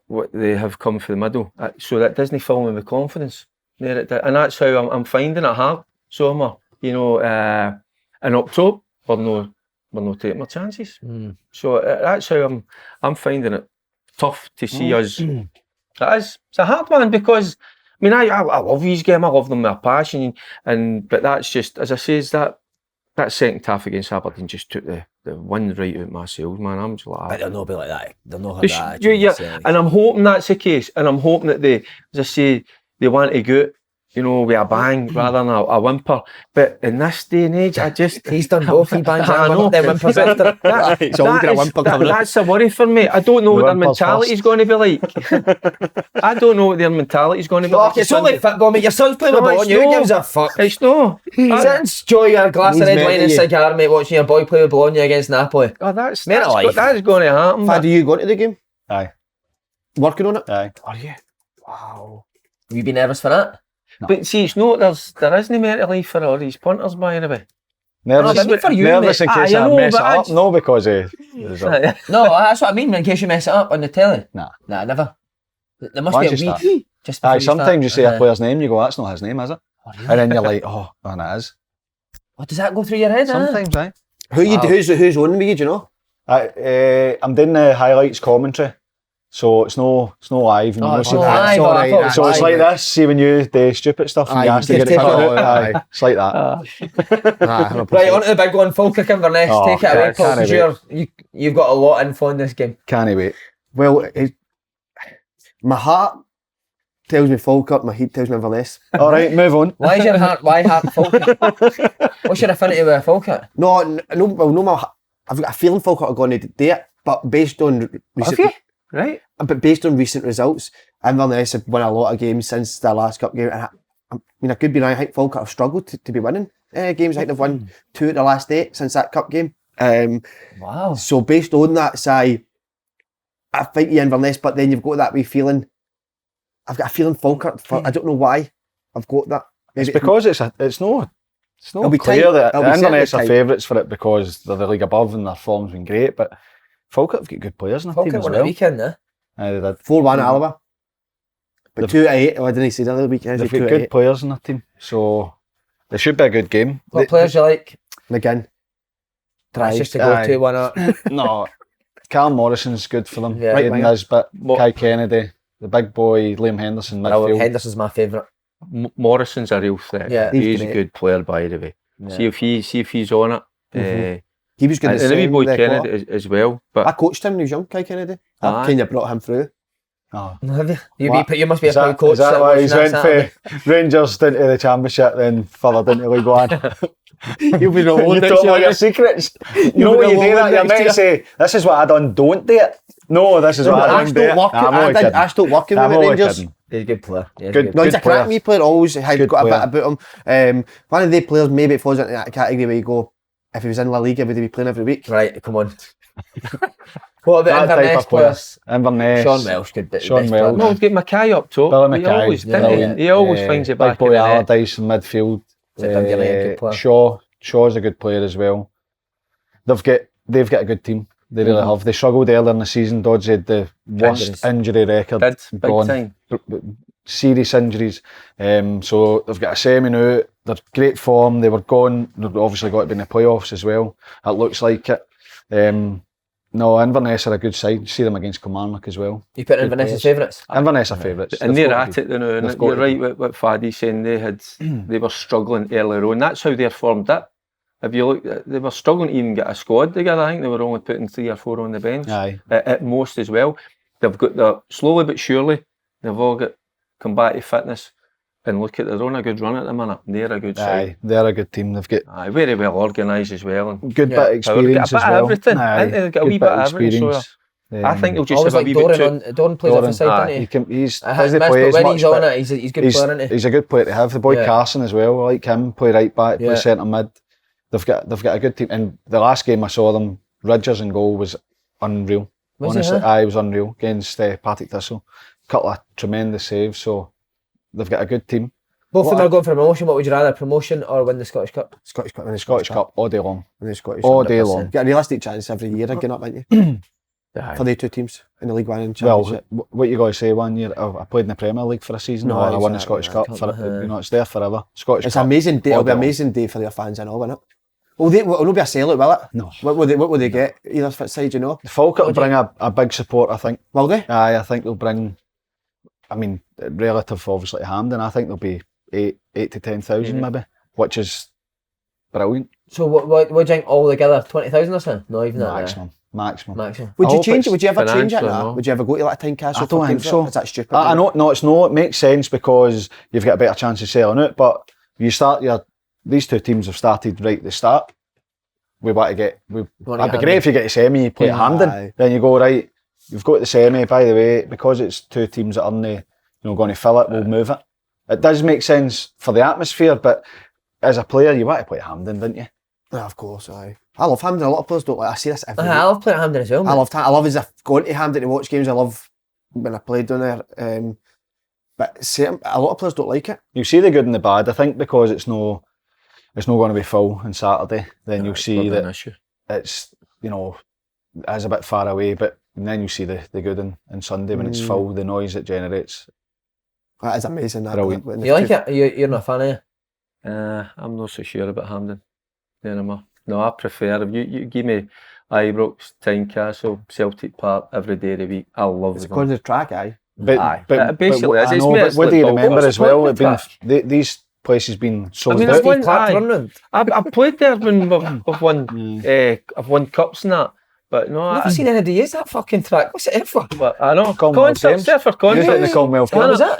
what they have come for the middle? So that doesn't fill me with confidence. And that's how I'm finding it hard. So and up top, we're not taking our chances. So that's how I'm finding it tough to see us. It's a hard one because I mean I love these games. I love them with a passion, but that's just, as I say, that second half against Aberdeen just took the wind right out my sails, man. I'm just like, but they'll not be like that. They'll not have that. Yeah, and I'm hoping that's the case, and I'm hoping that they, as I say, they want to go, with a bang rather than a whimper. But in this day and age, he's done both. He bangs and then whimpers after. That's a worry for me. I don't know what their mentality is going to be like. I don't know what their mentality is going to be like. It's only football, mate. Your son's playing with ball and you gives a fuck. It's no. Enjoy your glass of red wine and cigar, mate, watching your boy play with Bologna against Napoli. Oh, that's going to happen. Fad, do you go to the game? Aye. Working on it? Aye. Are you? Wow. Have you been nervous for that? No. But see, it's not, there isn't mental life for all these punters, by the way. Nervous in case I mess it up? No, because the result. No, that's what I mean, in case you mess it up on the telly. Nah, never. There must be a wee... Sometimes you say a player's name, you go, that's not his name, is it? Oh, really? And then you're like, oh, man, it is. What, does that go through your head? Sometimes, aye. Who's on with you, do you know? I'm doing the highlights commentary. So it's no live. It's not live. So it's like this, see when you do stupid stuff and you have to get it out. It's like that. Right, on to the big one, Falkirk Inverness. Take it away, Paul, because you've got a lot of info in this game. Can't wait. Well, my heart tells me Falkirk, my head tells me Inverness. All right, move on. Why heart Falkirk? What's your affinity with Falkirk? I've got a feeling Falkirk are going to do it, but based on recent... Right. But based on recent results, Inverness have won a lot of games since the last cup game. And I could be right. I think Falkirk have struggled to be winning games. I think they've won 2 of the last 8 since that cup game. Wow. So based on that, I think Inverness, but then you've got that wee feeling. I've got a feeling Falkirk. I don't know why I've got that. Maybe it's because it's not clear that Inverness are favourites for it because they're the league above and their form's been great, but Falkirk have got good players in the team as well. Falkirk won a weekend, eh? Aye, they did. 4-1 at Alaba. But 2-8, I didn't say the other weekend. They've got good players in their team, so it should be a good game. What players you like? McGinn. That's just to go 2-1 up. No, Callum Morrison's good for them. Yeah, Right, Nisbet, Kai Kennedy, the big boy, Liam Henderson, midfield. Henderson's my favourite. Morrison's a real threat. Yeah, he's a good player, by the way. Yeah. See if he's on it. He was good and the wee boy Kennedy as well. But I coached him when he was young, Kai Kennedy. I kind of brought him through. Oh. You must be a proud coach. Is that why he's went for Rangers into the Championship, then further into League One? You'll be the one you talk about your secrets. You know what you do that, you're meant to say, this is what I done, don't do it. No, this is what I done, do it. I stopped working with Rangers. He's a good player. He's a crack wee player, always had got a bit about him. One of the players, maybe it falls into that category where you go, if he was in La Liga, would he be playing every week? Right, come on. What about Inverness players? Inverness. Sean Welsh could be Sean Welsh. No, get Mackay up top. Billy Mackay. He always finds it back. Big boy Allardyce in midfield. Shaw's a good player as well. They've got a good team. They really have. They struggled earlier in the season. Dodge had the worst injury record. Big time. Serious injuries. So they've got a semi now. They're great form. They were gone. They've obviously got to be in the playoffs as well. It looks like it. No, Inverness are a good side. See them against Kilmarnock as well. You put Inverness as favourites? Inverness are favourites. And they're at it, you know. And you're right what Faddy's saying. They were struggling earlier on. That's how their form did. If you look, they were struggling to even get a squad together. I think they were only putting 3 or 4 on the bench at most as well. they've got the slowly but surely they've all got come back to fitness. And look at they're on a good run at the minute. They're a good side. Aye, they're a good team. They've got very well organised as well. And good bit of experience got a bit as well. of everything. Aye, They've got a good wee bit bit of of everything. experience. So I think they'll just always have a like wee bit too. Doran plays off the side, doesn't he? He's I doesn't missed, play but as when much, he's on but it, he's a good player, isn't he? he's a good player to have. The boy Yeah. Carson as well, I like him. Play right back, play Yeah. centre mid. They've got a good team. And the last game I saw them, Ridgers in goal was unreal. Was he, Honestly, huh? I was unreal against Partick Thistle. Couple of tremendous saves. So they've got a good team. Both of them are going for promotion. What would you rather, promotion or win the Scottish Cup? Scottish Cup. The Scottish Cup all day long. And the Scottish All Cup. day long. Get a realistic chance every year of getting up, aren't you? For the two teams in the League One and Well, Championship. what you got to say, 1 year I played in the Premier League for a season, No, or I won the exactly, Scottish yeah. Cup. It's there forever. Scottish It's Cup. an amazing day. all It'll be day an long. amazing day for their fans and all, won't it? Well, it'll not be a sellout, will it? No. What will they get? Either side, you know? The Falkirk will bring a big support, I think. Will they? Aye, I think they'll bring. I mean, relative obviously to Hampden, I think there'll be 8 to 10,000 maybe, which is brilliant. So what do you think altogether? 20,000 or something? Not even Maximum. Maximum. Would I you hope change it? it's Would you ever change it? financial, no. Would you ever go to like a Tyne Castle? I don't for think teams? so. Is that stupid? I know, no, it's no. It makes sense because you've got a better chance of selling it. But you start these two teams have started right at the start. We want to get. It'd be great if you get a semi, you play at Hampden, Aye. then you go right. You've got the semi. By the way, because it's two teams that aren't going to fill it, we'll move it. It does make sense for the atmosphere, but as a player, you want to play at Hampden, don't you? Yeah, of course, aye. I love Hampden. A lot of players don't like. I see this every I love playing at Hampden as well. I love as if going to Hampden to watch games. I love when I played down there. But a lot of players don't like it. You see the good and the bad. I think because it's not going to be full on Saturday, then you'll see that it's as a bit far away. But then you see the good on Sunday when it's full, the noise it generates. That is amazing. Brilliant. Do you like it? You're not a fan, are you? I'm not so sure about Hampden anymore. No, I prefer if you give me Ibrox, Tynecastle, Celtic Park every day of the week. I love It's them. according to the track, aye. But basically, I it's know, made but it's what like do you Balfour. remember It's as well? like These places been sold mean, out. I've won- Park aye. run round. I've played there when I've won cups and that. But no, I've never seen anybody use that fucking track. What's it here for? But I know Commonwealth concerts there for Use it concerts. in the Commonwealth What was Games.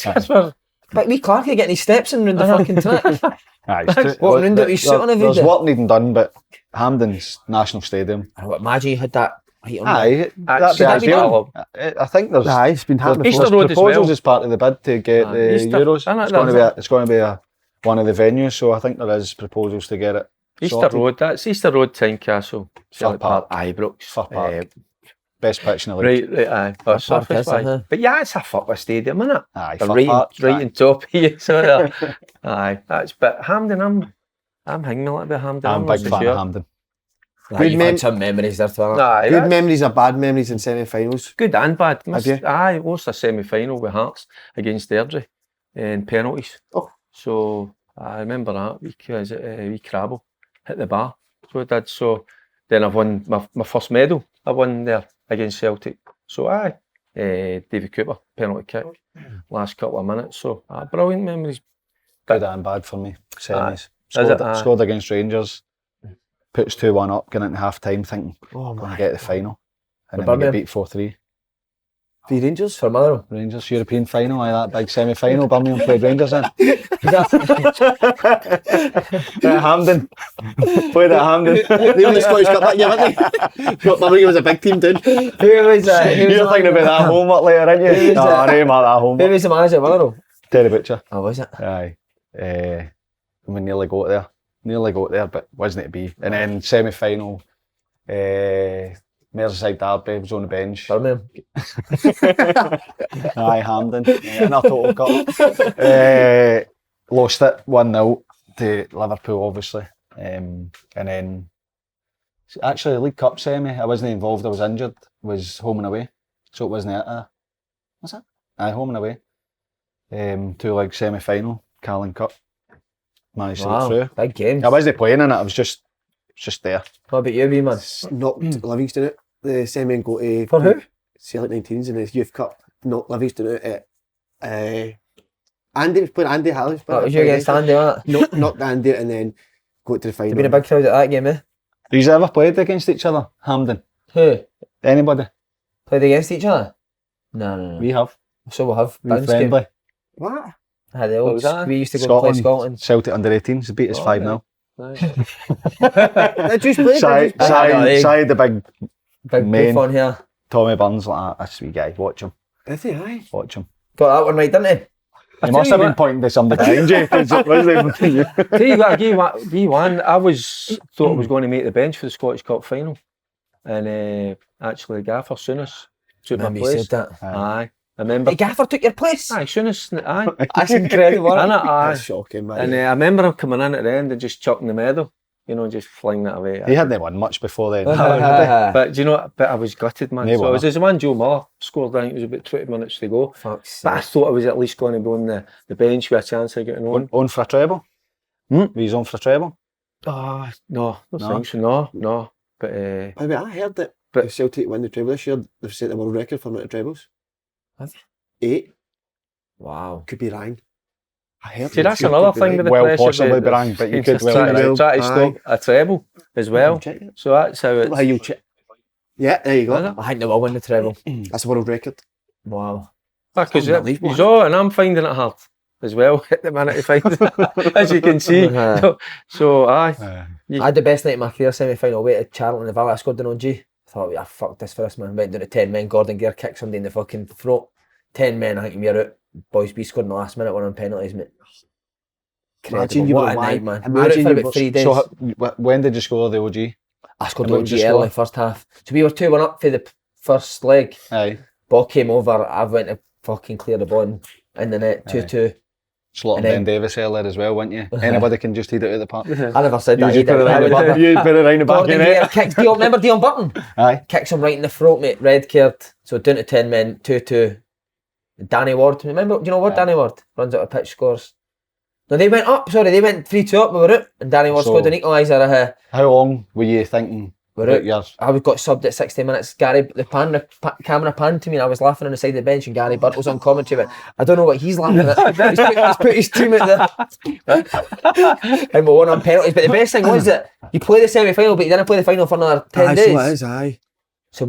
that? That's for Like wee Clarky getting his steps in round the fucking track. Aye, it's Walking round it with his suit on every There's day. work needing done, but Hampden's National Stadium. I would imagine you had that right on there. Aye, that's the that be ideal. I think there's Aye, it's been happening Easter before. Road as proposals well. as part of the bid to get the Easter, Euros. isn't it? It's going to be one of the venues, so I think there is proposals to get it. Easter sorted. Road. That's Easter Road, Tynecastle, Celtic Park. Park, Ibrox, Fir Park. Best pitch in the league. right, aye. But Park surface is, wise. uh-huh. But yeah, it's a football stadium, isn't it? Aye, They're Fir right, Park. right Aye. on top of you. So aye, that's. But Hampden, I'm hanging a little bit Hampden. I'm a not big so fan sure. of Hampden. Right, you've had some memories there, Twitter. Aye, Good that's memories or bad memories in semi-finals? good and bad. Have you? Aye, lost a semi-final with Hearts against Airdrie in penalties. Oh. So I remember that. We Crabble hit the bar. So I did. So then I've won my first medal. I won there against Celtic. So aye, David Cooper penalty kick last couple of minutes. So brilliant memories. Good and bad for me. Semis. Is it? Aye. Scored against Rangers. Puts 2-1 up, getting into half time thinking, Oh going my. to get the final. And For then we get Birmingham? beat 4-3. The Rangers? For Motherwell. Rangers European final, that big semi-final. Birmingham played Rangers in. At Hampden. Played at Hampden. They won the Scottish Cup that year, didn't they? Birmingham was a big team, dude. Who was You're thinking about that homework later, aren't you? Who was No, that? I know about that Who homework. was the manager at Motherwell? Terry Butcher. Oh, was it? Aye. We nearly got there. But wasn't it to be. And then semi-final, Merseyside Derby was on the bench. Birmingham. Aye, Hampden. In our total cup. Lost it 1-0 to Liverpool, obviously. And then, actually, the League Cup semi, I wasn't involved, I was injured, was home and away. So it wasn't it. Was it? Aye, home and away. 2-leg semi-final, Carling Cup. Managed to get through. Big games. I wasn't playing in it, I was just there. What about you, wee man? Knocked Livingston out. The semi and go to For who? Celtic 19s in the Youth Cup. Knocked Livingston out at Andy was playing Andy Halley. What was you against Andy, wasn't it? Knocked Andy out and then go to the final. There'd been a big crowd at that game, eh? Have you ever played against each other, Hampden? Who? Anybody? Played against each other? No. We have. So we'll have. We Bounce game. friendly. What? The What old, was that? we used to go and play Scotland. Celtic under 18s. They beat us 5-0. Did you play? Side the Big main. beef on here. Tommy Burns like that. That's a wee guy. Watch him. Did he? Aye. Watch him. Got that one right, didn't he? He must have been pointing to somebody behind you. Tell you what, G1, I thought I was going to make the bench for the Scottish Cup final. And actually, Gaffer Souness took my Remember you place. said that. Aye. I remember. The Gaffer took your place? Aye, Souness. Aye. That's incredible. Isn't it? Aye. That's shocking, man. And I remember him coming in at the end and just chucking the medal. You know, just flinging it away. He hadn't won much before then. But do you know, but I was gutted, man. They So were. it was as one Joe Muller scored, I think it was about 20 minutes to go. Fuck's But I sake. thought I was at least going to be on the bench with a chance of getting on. On for a treble? Hmm? He's on for a treble? Oh, no, No? think so. No. But By the way, I heard that But- if Celtic win the treble this year, they've set the world record for amount of trebles. Have 8. Wow. Could be wrong. I heard. see, that's Could another be thing right. with the Well, pressure. possibly be wrong, but you could well try, be to, right. try to stop a treble as well. Check it. So that's how it's. How you check? Yeah, there you Is go. it? I think they will win the treble. That's a world record. Wow. Because unbelievable. he's all, and I'm finding it hard as well at the minute to find it, as you can see. So aye. I had the best night of my career, semi-final away to Charlton, the Valley. I scored an OG. I thought, yeah, fuck this for this, man. Went down to 10 men, Gordon Gear kicked somebody in the fucking throat. 10 men, I think we're out. Boys, we scored in the last minute, one on penalties, mate. Imagine Incredible. you What were a night, lying. man. We were out Imagine for you about were- 3 days. So when did you score the OG? I scored and the what did OG you early, score? first half. So we were 2-1 up for the first leg. Aye. Ball came over, I went to fucking clear the ball in the net, 2-2. Slotting And Ben then- Davis earlier as well, weren't you? Anybody can just hit it out of the park. I never said You that. just put it right in the back. You put it right in the back of Gordon the Gear net. kicks Dion, remember Dion Burton? Aye. Kicks him right in the throat, mate. Red card. So down to 10 men, 2-2. Danny Ward, remember? Do you know what Danny Ward runs out of pitch, scores? No, they went up. Sorry, they went 3-2 up. We were out, and Danny Ward So- scored an equaliser. How long were you thinking We're about out. yours? I got subbed at 60 minutes. Gary, the camera panned to me, and I was laughing on the side of the bench, and Gary Burt was on commentary. But I don't know what he's laughing at. he's put his team at the. And we won on penalties. But the best thing was that you play the semi-final, but you didn't play the final for another 10 Aye, days. so it is, aye. So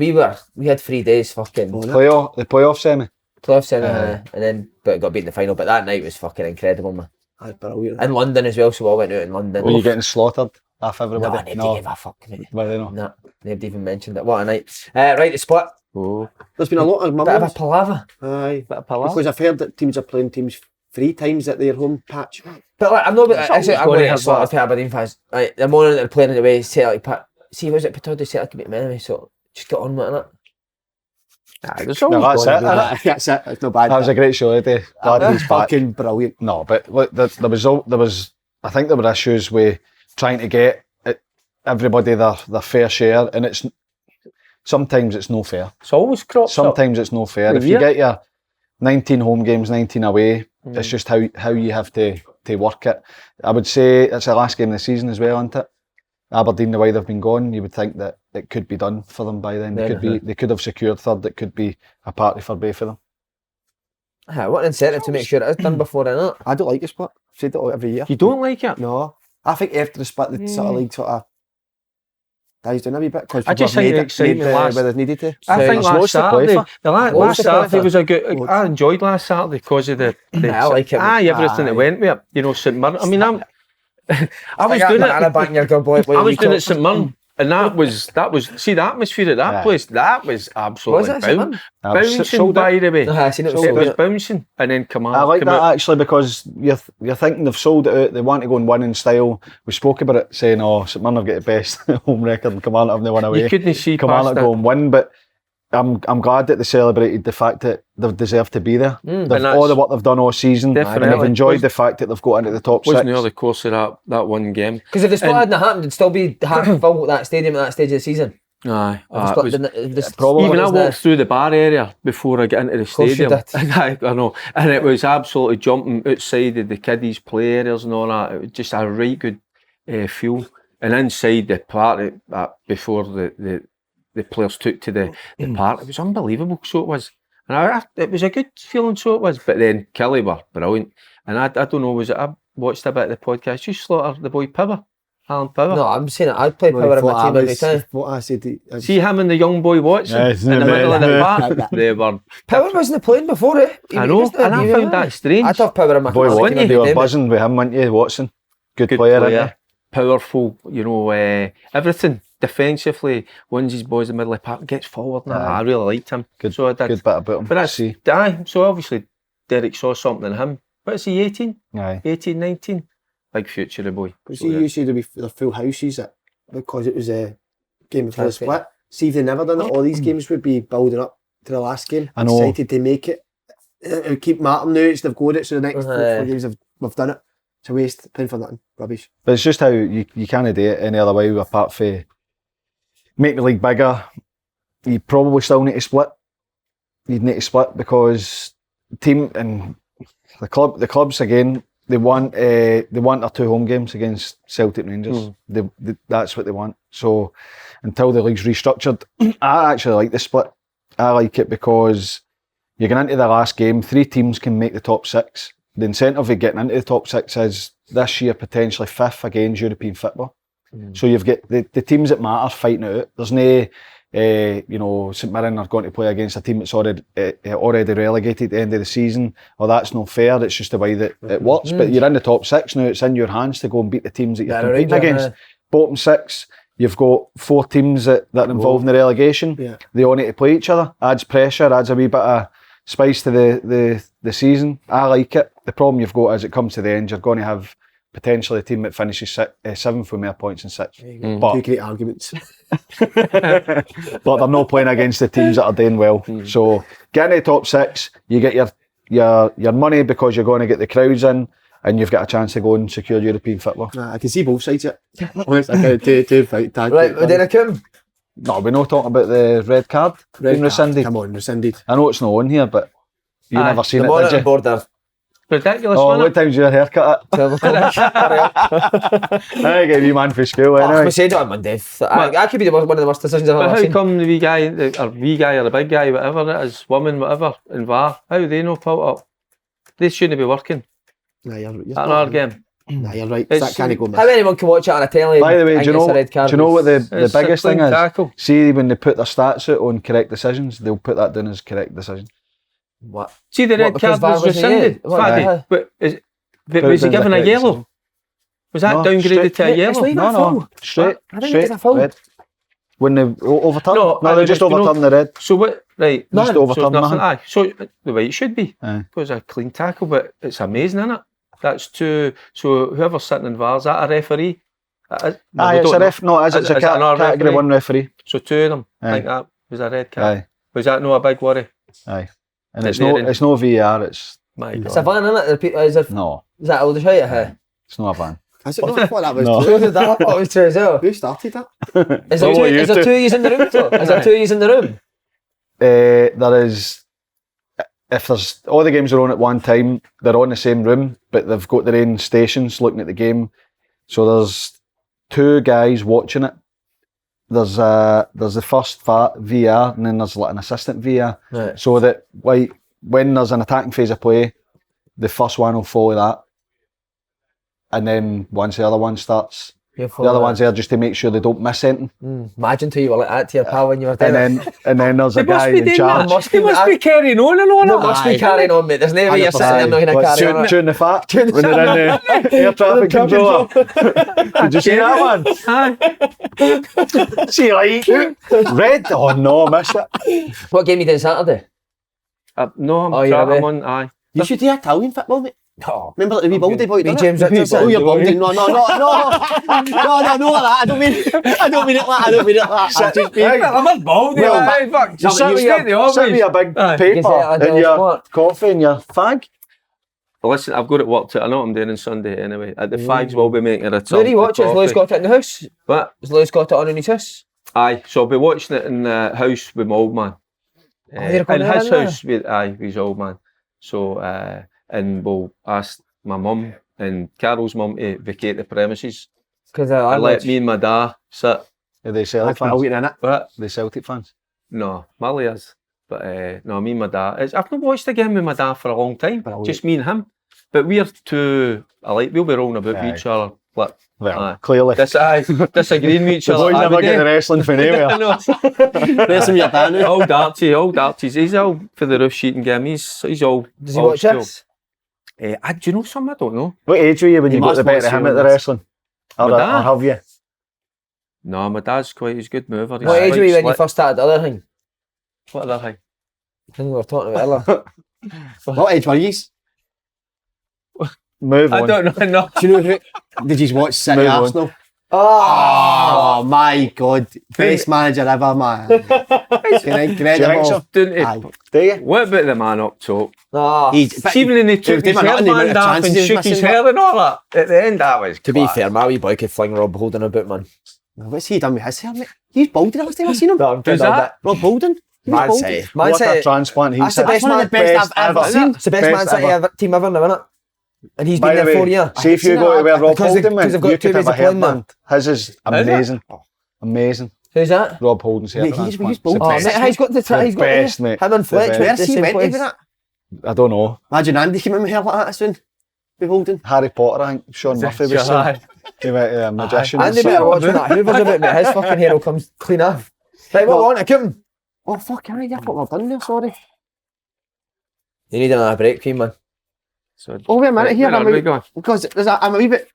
we had 3 days fucking. Oh, The playoff semi? Playoff semi, and then but got beat in the final. But that night was fucking incredible, man. That's brilliant. In London as well, so we all went out in London. Were you getting slaughtered off No, everybody? nobody gave a fuck, mate. Were they not? No, nobody even mentioned it. What a night. Right, the split. Oh, There's been a lot of Bit of a mumbles. palaver. Aye. bit of palaver. Because I've heard that teams are playing teams 3 times at their home patch. But like, I'm not. It's always I'm gonna going to have slaughter that. for Aberdeen fans. Right, the morning they're playing in the way, Celtic. See, was it Patodu Celtic beat them anyway? So just get on with it. There's No, always that's going it. to be that. That's it. It's not bad. That was a great show, Eddie. Glad he's back. fucking brilliant. No, but look, there was. I think there were issues with trying to get everybody their fair share, and sometimes it's no fair. It's always crops up. Sometimes it's no fair. If you Yeah. get your 19 home games, 19 away, it's just how you have to work it. I would say it's the last game of the season as well, isn't it? Aberdeen, the way they've been going, you would think that it could be done for them by then. They could have secured third. It could be a party for both of them. What an incentive to make sure it is done before, innit? I don't like the split. I've said it every year. You don't like it? No. I think after the split, the sort of league sort of dies down a wee bit because I just think the excitement last- where they've needed to. I think It's last lots to play Saturday, for. last Lots to play Saturday for. was a good. Lots. I enjoyed last Saturday because of the I like it. everything that Aye. went with it. You know, St Mirren. I mean, I was I doing banana it. back in your good boy. I was doing it at St Mirren, and that was. See the atmosphere at that Yeah. place. That was absolutely Was it St Mirren? bouncing. Sold By the way, I seen it was it sold was out. bouncing, and then I like come that out. actually because you're thinking they've sold it out. They want to go and win in style. We spoke about it, saying, "Oh, St Mirren have got the best home record, and come on, have they won away? You couldn't see come on, past go it. and win." But I'm glad that they celebrated the fact that they've deserved to be there. And All that's- the work they've done all season, and Definitely. they've enjoyed the fact that they've got into the top Wasn't six. the other course of that one game? Because if the split hadn't happened, it'd still be half full at that stadium at that stage of the season. Aye, If the it split was- didn't- probably even I was walked through the bar area before I get into the course you stadium. did. I know, and it was absolutely jumping outside of the kiddies' play areas and all that. It was just a right good feel. And inside the park before the players took to the park, it was unbelievable. So it was, and it was a good feeling. So it was. But then Kelly were brilliant, and I don't know, was it? I watched a bit of the podcast. You slaughter the boy Pibber. Alan Power. No, I'm saying I'd play Power in my team every time. What I said. See him and the young boy Watson Yeah, in the middle of the park. They were. Power wasn't playing before it. I know, and I found that strange. I'd have Power in my Boy, team Watson, every they were day, but- buzzing with him, weren't you, Watson? Good player, isn't he? Powerful, you know, everything defensively. Wins his boys in the middle of the park, gets forward. I really liked him. Good, so I did. good bit about him. But that's so obviously Derek saw something in him. But is he 18? Aye. 18, 19? Big future, the boy. But So, see, yeah. you said there'd be the full houses because it was a game before the split. See, if they never done it, all these games would be building up to the last game. I know. Excited to make it. It'll keep Martin now. They've got it, so the next 4 games we've done it. It's a waste, paying for nothing, rubbish. But it's just how you can't do it any other way apart from make the league bigger. You probably still need to split. You'd need to split because the team and the clubs again, they want their 2 home games against Celtic Rangers. That's what they want. So until the league's restructured, I actually like the split. I like it because you're going into the last game, 3 teams can make the top 6. The incentive of getting into the top 6 is this year potentially 5th against European football. So you've got the teams that matter fighting it out. There's no, St Mirren are going to play against a team that's already relegated at the end of the season. Or that's not fair. It's just the way that it works. But you're in the top 6 now. It's in your hands to go and beat the teams that you're competing against. Bottom 6, you've got 4 teams that are involved in the relegation. Yeah. They all need to play each other. Adds pressure. Adds a wee bit of spice to the season. I like it. The problem you've got as it comes to the end, you're going to have potentially a team that finishes 7th with more points than 6th. But 2 great arguments. but they're not playing against the teams that are doing well. So get into the top 6, you get your money because you're going to get the crowds in, and you've got a chance to go and secure European football. I can see both sides of it. Honestly, I kind of two fight tag. Right, we're doing a cum. No, we're not talking about the red card being rescinded. Come on, rescinded. I know it's not on here, but you never seen The it, did monitor you? board there. Ridiculous, Oh, wasn't what it? time's your haircut at? 12 o'clock. I get you man for school I anyway. said it on Monday. That could be one of the worst decisions I've But ever how seen. come the wee guy or the big guy, whatever it is, woman, whatever, in VAR, how do they know pulled up? They shouldn't be working. Nah, you're At another game. Nah, you're right. It's- That can't go How miss. anyone can watch it on a telly? By the way, and do you gets a red know card? what the It's a biggest thing clean is? tackle. See, when they put their stats out on correct decisions, they'll put that down as correct decision. What? See, the red because card VAR was wasn't rescinded. it? What, Faddy, aye. but was Put he it down as given a correct yellow? decision. Was that No, downgraded straight- to a It's yellow? like- No, foul. straight, I think it's a foul. red. When they overturn, No, no, they just you know- overturn the red. So what? Right. Just So overturn it's nothing. nothing. Aye. So the way it should be. Aye. It was a clean tackle, but it's amazing, isn't it? That's two. So whoever's sitting in VAR, is that a referee? Well, we Aye, it's don't a know. ref. No, it's Is a it another category referee? 1 referee. So 2 of them. Aye. I think that was a red card. Aye, Was that no a big worry? aye. And It's it's no, there in- it's no VAR. It's My It's a God. van, isn't it? no, Is that old shite? Huh? it's not a van. Is it not? I thought that was No. So did that. I thought it was true as well. Who started that? Is there Oh, two? you Is there two. 2 years in the room? Though? Is there 2 years in the room? There is. If there's all the games are on at one time, they're on the same room, but they've got their own stations looking at the game. So there's 2 guys watching it. There's the first VR, and then there's like an assistant VR. Right. So that like when there's an attacking phase of play, the first one will follow that, and then once the other one starts, the other one's there just to make sure they don't miss anything. Imagine till you were like that to your pal when you were doing And then there's a They must guy be in doing charge. that. They must be carrying on and on. No, must be carrying on, mate. There's no way you're sitting there not going to What, carry on. tune the fat when they're in the air traffic controller. Did you see that one? Aye. See, like red. Oh no, I missed it. What game you did Saturday? No, Oh, you're I'm away. on. Aye. You should do Italian football, mate. Oh, Remember the wee baldy boy? Wee done it? James Richardson. Oh, you're baldy. No, not like that. I don't mean it like that. I don't mean it like that. I'm a baldy. Well, Aye, fuck. You sit with your big Aye. paper Gazette of and Daily your Sport. coffee and your fag. Listen, I've got it worked out. I know what I'm doing on Sunday anyway. The fags will be making a return. Where do you watch it? Has Lewis got it in the house? What? Has Lewis got it on in his house? Aye, so I'll be watching it in the house with my old man. you're going in there his now? house with his old man. So and we'll ask my mum and Carol's mum to vacate the premises. Because I let me and my dad sit. Are they Celtic I'll fans? get in it. But They Celtic fans. no, Molly is. But no, me and my dad. I've not watched a game with my dad for a long time. Brilliant. Just me and him. But we're two alike. We'll be rolling about with Aye. each other But Well, clearly. Disagreeing with each The other. boys never get the wrestling from anywhere. I know. There's some your dad now. Old Archie's, he's all for the roof sheet and game. He's all. Does he watch this? Do you know something? I don't know. What age were you when you got must the better of watch him you at the on this. wrestling? Or dad? have you? No, my dad's he's a good mover. What age were you when you first started the other thing? What other thing? I think we were talking about earlier. What age were you? Move on. I don't know. No. Do you know who? Did you watch City Move on. Arsenal? Oh, Oh my God. Best manager ever, man. Incredible. Don't Aye. Do you? What about the man up top? no. Even when he took his hairband off and shook his hair and all that, at the end that was To be class. fair, my wee boy could fling Rob Holding about, man. What's he done with his hair, mate? He's balding last time I seen him. No, I'm Who's kidding, that? Rob Holding. He was Man balding. City. What Man a City. transplant he's That's the had. best one of the best I've ever seen. It's the best Man City team ever now, isn't it? And he's By been the there way, 4 years. see if you go to where Rob Because they- Holding went, because they've got you two could ways have a of playing now. hairband. His is amazing. Amazing. Who's that? Rob Holding's hair Mate, he's transplant. bald. It's the Oh, best. mate, he's got the The he's got best, the, mate. him and The Fletch best. went Where's the he same went place. with that? I don't know. Imagine Andy came in with hair like that soon. Be Holding. Harry Potter, I think. Sean Murphy was saying. He went to a magician. Andy better watch when that Hoover's about, mate. His fucking hair will come clean off. Right, what want to keep him? Oh, fuck, I thought we were done there, sorry. You need another break, Queen, man. So, Oh, wait a minute here. where are we going? Because I'm a wee bit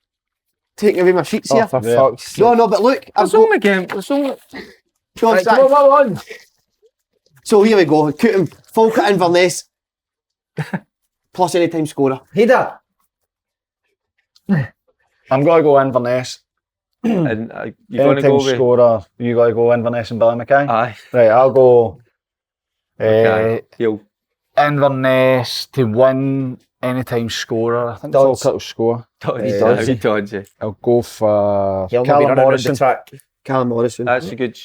taking away my sheets here. Oh, for Yeah. fuck's sake. No, but look. There's only game. There's only. Go on, Right, Zach. come on. So here we go. Cooten, Falkirk, Inverness. Plus any time scorer. Header. I'm going to go Inverness. And you're going to Anytime go with. scorer, you got to go Inverness and Billy Mackay? Aye. Right, I'll go Okay. He'll. Inverness to win anytime scorer. I think Dodds. Falkirk will score. He does. He dodgy. I'll go for He'll not be Callum running around Morrison. the track. Callum Morrison. That's a good.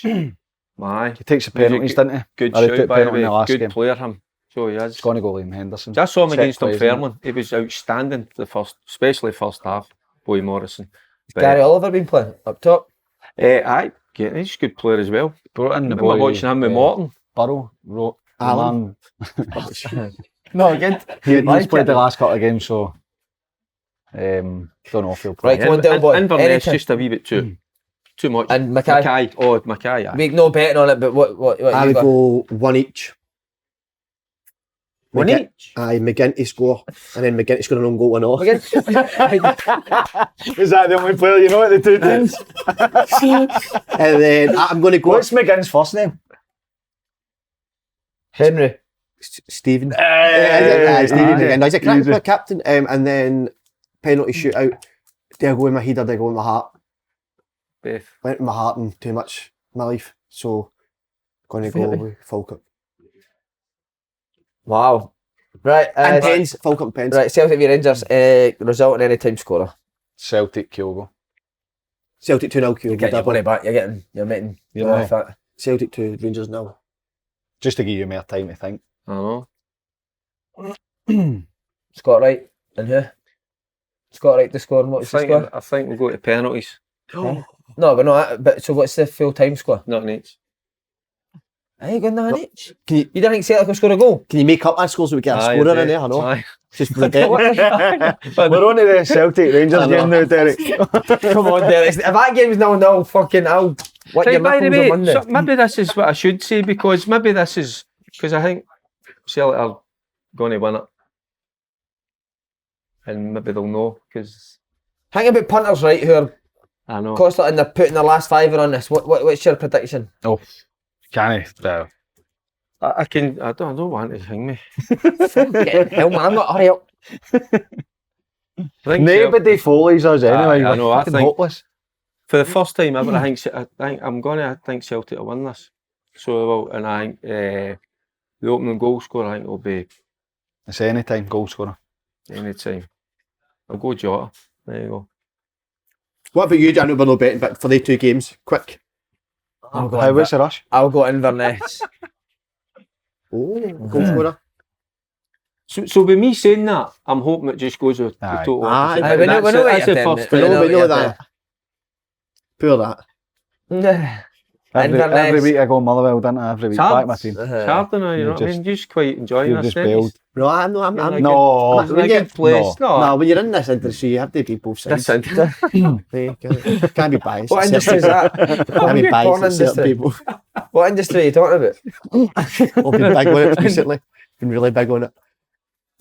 Aye. He takes the He's a penalties, good- doesn't he? Good Or he shout, took by the penalty in the way. last Good game. player, him. So he is. It's going to go Liam Henderson. Just saw him Set against plays, Dunfermline. He was outstanding especially first half. Boy Morrison. But, Gary Oliver been playing up top. aye, he's a good player as well. Brought in the I'm boy. watching him with Morton. Burrow, wrote Alan. No, good. He's Like played it. the last couple of games, so don't know if he'll play. Right, come on, Del boy. Inverness Anytime. just a wee bit too much. And Mackay. Mackay. Aye. Make no betting on it, but what I you would got? go one each. One McGinn- each? Aye, McGinn score. And then McGinn score an own goal and all. Again? Is that the only player you know at the two teams? And then I'm going to go What's McGinn's first name? Henry. Stephen. Hey, Stephen easy, McGinn. He's a easy. crack captain. And then penalty shootout. Do I go with my head or do I go with my heart? Beth. Went with my heart and too much in my life. So, going to go Really? with Falkirk. Wow. Right. And Pens. Falkirk and Pens. Right, Celtic v Rangers. Result and any time scorer. Celtic, Kyogo. Celtic 2-0 You're Q. getting your money back. You're making. Yeah. off it. Celtic 2, Rangers 0. Just to give you more time to think. I know. Scott Wright and who? Scott Wright to score. And what's the score? I think we'll go to penalties. No, but no. But so what's the full time score? Not an each. Are you going down each? Can you, You don't think Celtic will score a goal? can you make up that score so we get a Aye, scorer I in do. there? I know. Aye. Just forget. We're on to the Celtic Rangers I know. game now, Derek. Come on, Derek. If that game's 0-0, fucking I'll what your Right, by the nipples on way, Monday. so maybe this is what I should say because maybe this is because I think Celtic are going to win it, and maybe they'll know because Think about punters, right, who are I know. constantly and they're putting their last fiver on this. What's your prediction? Oh, can he? No. I don't want to hang me. Hell, man, I'm not hurry up. I think Nobody follows us anyway. I We're know, I fucking think- hopeless. for the first time ever, I think I'm gonna think Celtic will win this. So well, and I think the opening goal scorer I think will be It's any time goal scorer. any time. I'll go Jota. There you go. What about you? I know we're not betting, but for the two games, quick. I'll go, How was the rush? I'll go Inverness. Oh, goal scorer. So with me saying that, I'm hoping it just goes with the Aye. total. Aye, opposite. we know That's what the you're first saying, We thing. know yeah, that. Poor that. Every week I go Motherwell, don't I? Every week, back my team. Hampden, you know what I mean? You're just quite enjoying You've this. just bailed. No, I'm not. I'm No, It's a good place. No, when you're in this industry, you have to be both sides. That's it. Can't be biased. What industry is that? Can't be biased at certain people. What industry are you talking about? I've been big on it recently. Been really big on it.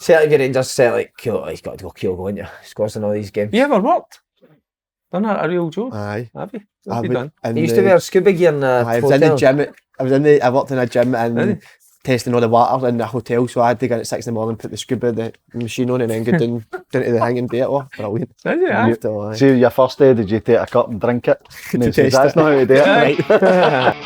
Celtic Rangers, Celtic, cool. He's got to go Kyogo, haven't you? Scores in all these games. You ever worked? Done a real job? Aye. Have you? What have you done? He used to wear scuba gear in the I was in the gym. I worked in a gym and testing all the water in the hotel, so I had to go at 6 in the morning, put the machine on, and then go down to the thing and do it. Oh, brilliant. See, your first day, did you take a cup and drink it? To test That's it. not how to do it. Right.